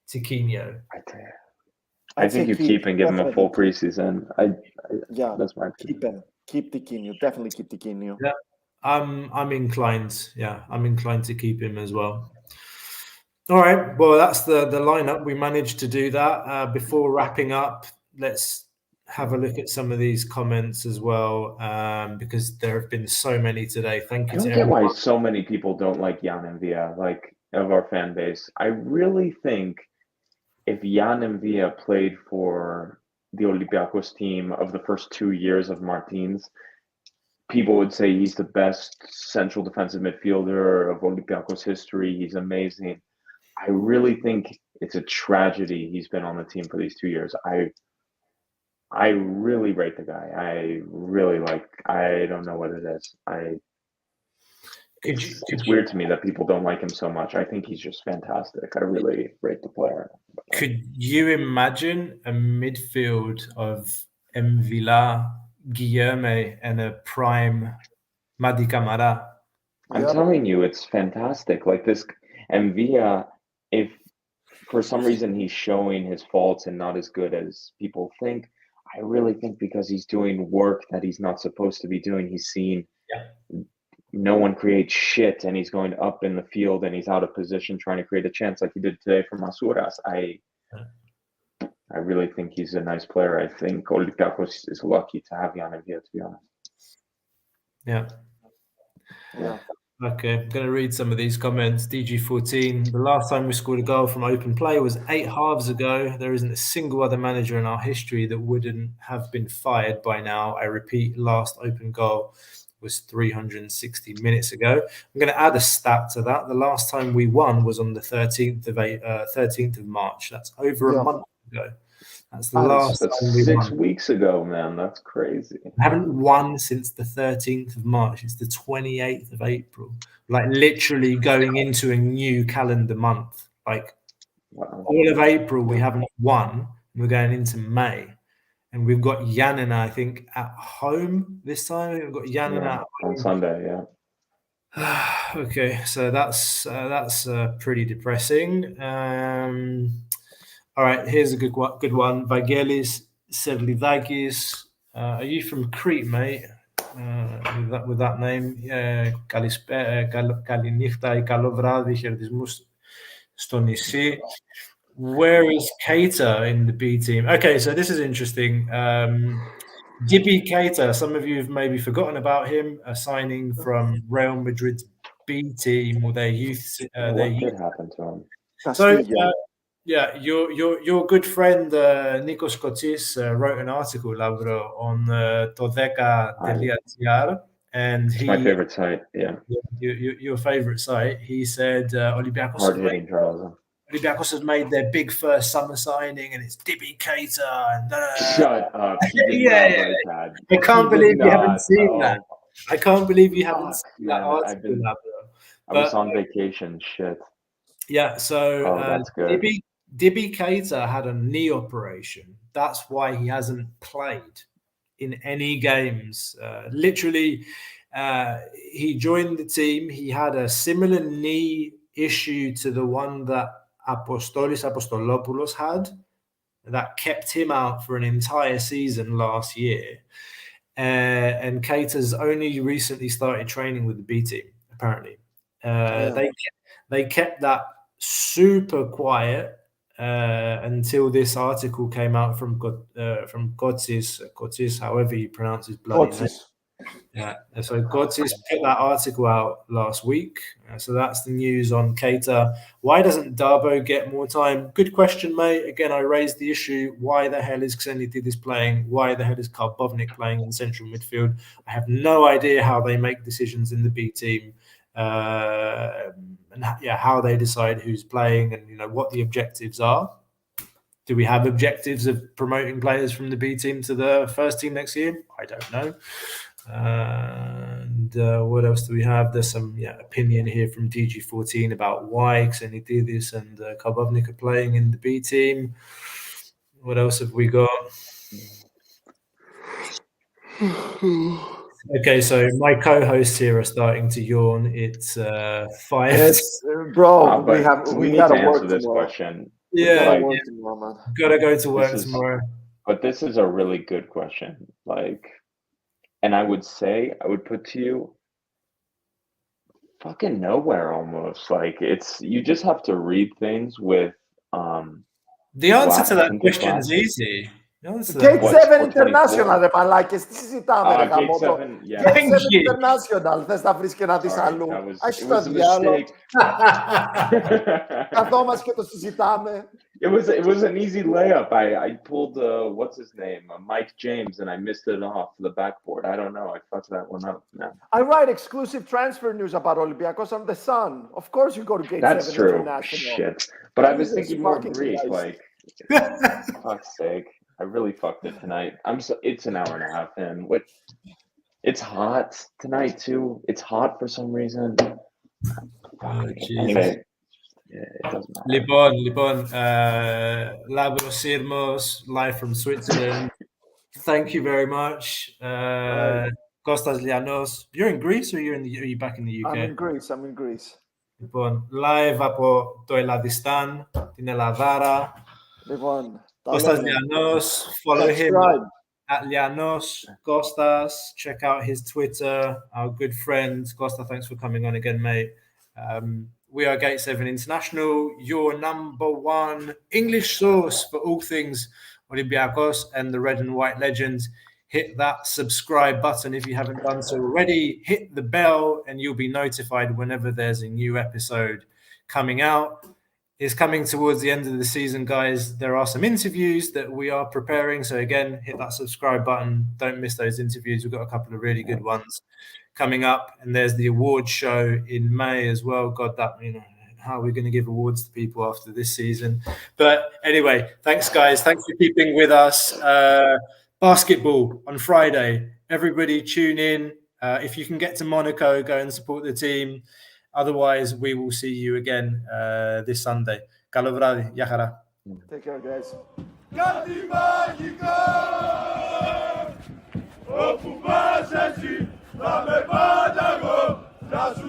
F: Tiquinho.
G: I think you keep and give him a full preseason.
E: Yeah,
G: that's my
E: keep him. Keep Tiquinho. Definitely keep Tiquinho.
F: Yeah, I'm inclined. Yeah, I'm inclined to keep him as well. All right. Well, that's the lineup. We managed to do that. Before wrapping up, let's have a look at some of these comments as well, because there have been so many today. Thank you
G: I
F: to
G: don't get
F: everyone.
G: why so many people don't like Jan and Villa, of our fan base. I really think if Jan and Villa played for the Olympiacos team of the first 2 years of Martins, people would say he's the best central defensive midfielder of Olympiacos history. He's amazing. I really think it's a tragedy he's been on the team for these 2 years. I really rate the guy. I really I don't know what it is. It's weird to me that people don't like him so much. I think he's just fantastic. I really rate the player.
F: Could you imagine a midfield of Mvila, Guillerme, and a prime Madi Camara?
G: I'm telling you, it's fantastic. Like this, and Villa, if for some reason he's showing his faults and not as good as people think, I really think because he's doing work that he's not supposed to be doing. He's seen no one creates shit, and he's going up in the field and he's out of position trying to create a chance like he did today for Masouras. I really think he's a nice player. I think Olympiacos is lucky to have Jan and Villa, to be honest.
F: Yeah.
E: Yeah.
F: Okay, I'm going to read some of these comments. DG14, the last time we scored a goal from open play was 8 halves ago. There isn't a single other manager in our history that wouldn't have been fired by now. I repeat, last open goal was 360 minutes ago. I'm going to add a stat to that. The last time we won was on the 13th of March. That's over a month ago. That's the last time we
G: 6
F: won.
G: weeks ago, man. That's crazy.
F: We haven't won since the 13th of March. It's the 28th of April. Like literally going into a new calendar month. Like all of April, we haven't won. We're going into May. And we've got Yanina, I think, at home this time. We've got Yanina
G: on Sunday, yeah.
F: Okay, so that's pretty depressing. All right, here's a good one. Vangelis Serlidakis. Are you from Crete, mate? With that name. Καληνύχτα ή καλό βράδυ, χαιρετισμούς στο νησί. Where is Keita in the B team? Okay, so this is interesting. Dibi Keita, some of you have maybe forgotten about him, a signing from Real Madrid's B team or their youth.
G: What did happen to him?
F: So, your good friend Nikos Kotis wrote an article, Lauro, on Todeka.gr, and
G: it's my favorite site. Yeah,
F: your favorite site. He said Olympiacos.
G: Hard-hitting journalism.
F: Olympiacos has made their big first summer signing, and it's Dibi Keita. And
G: Shut up!
F: I can't believe you haven't seen that. I can't believe you haven't seen that article.
G: I was on vacation. Shit.
F: Yeah. So
G: that's good.
F: Dibi Keita had a knee operation. That's why he hasn't played in any games. Literally, he joined the team. He had a similar knee issue to the one that Apostolopoulos had that kept him out for an entire season last year. And Keita's only recently started training with the B team, apparently. They kept that super quiet until this article came out from Kotis, however you pronounce his bloody name. Yeah, so Godsis put that article out last week. So that's the news on Keita. Why doesn't Darbo get more time? Good question, mate. Again, I raised the issue. Why the hell is Xenididis playing? Why the hell is Karbovnik playing in central midfield? I have no idea how they make decisions in the B team. And how they decide who's playing and what the objectives are. Do we have objectives of promoting players from the B team to the first team next year? I don't know. And what else do we have? There's some opinion here from DG14 about why Xenididis and Karbovnik are playing in the B team. What else have we got? Okay, so my co-hosts here are starting to yawn. It's 5.
E: Yes, bro.
G: We need to answer this question.
F: Yeah, gotta go to work tomorrow.
G: But this is a really good question. And I would put to you fucking nowhere almost. You just have to read things with
F: the answer to that question is easy.
E: Gate 7 International, ρε μαλάκες, τι συζητάμε, ρε γαμώτο. Gate 7 International, θες να βρεις και να δεις αλλού. Ας το διάλογο. Καθόμαστε και το συζητάμε.
G: It was an easy layup. I pulled what's his name, Mike James, and I missed it off the backboard. I don't know. I fucked that one up. Man.
E: I write exclusive transfer news about Olympiacos on the Sun. Of course, you go to Gate 7 International.
G: Shit. But I was thinking more Greek. Fuck's sake. I really fucked it tonight. It's an hour and a half in. It's hot tonight too. It's hot for some reason. Anyway, it doesn't matter.
F: Λοιπόν, Labros Sirmos, live from Switzerland. Thank you very much. Kostas Lianos. You're in Greece or are you back in the UK?
E: I'm in Greece.
F: Λοιπόν, live από το Ελλαδιστάν, την Ελλαδάρα.
E: Λοιπόν,
F: Kostas Lianos, follow him at Lianos Kostas. Check out his Twitter. Our good friend Costa, thanks for coming on again, mate. We are Gate 7 International, your number one English source for all things Olympiakos and the red and white legends. Hit that subscribe button if you haven't done so already. Hit the bell and you'll be notified whenever there's a new episode coming out. It's coming towards the end of the season, guys. There are some interviews that we are preparing. So again, hit that subscribe button. Don't miss those interviews. We've got a couple of really good ones coming up. And there's the awards show in May as well. God, how are we going to give awards to people after this season? But anyway, thanks, guys. Thanks for keeping with us. Basketball on Friday. Everybody tune in. If you can get to Monaco, go and support the team. Otherwise, we will see you again this Sunday. Καλό βράδυ. Γεια χαρά.
E: Take care, guys.
K: Κάτι μαγικό, όπου πας εσύ, θα με πάντα εγώ.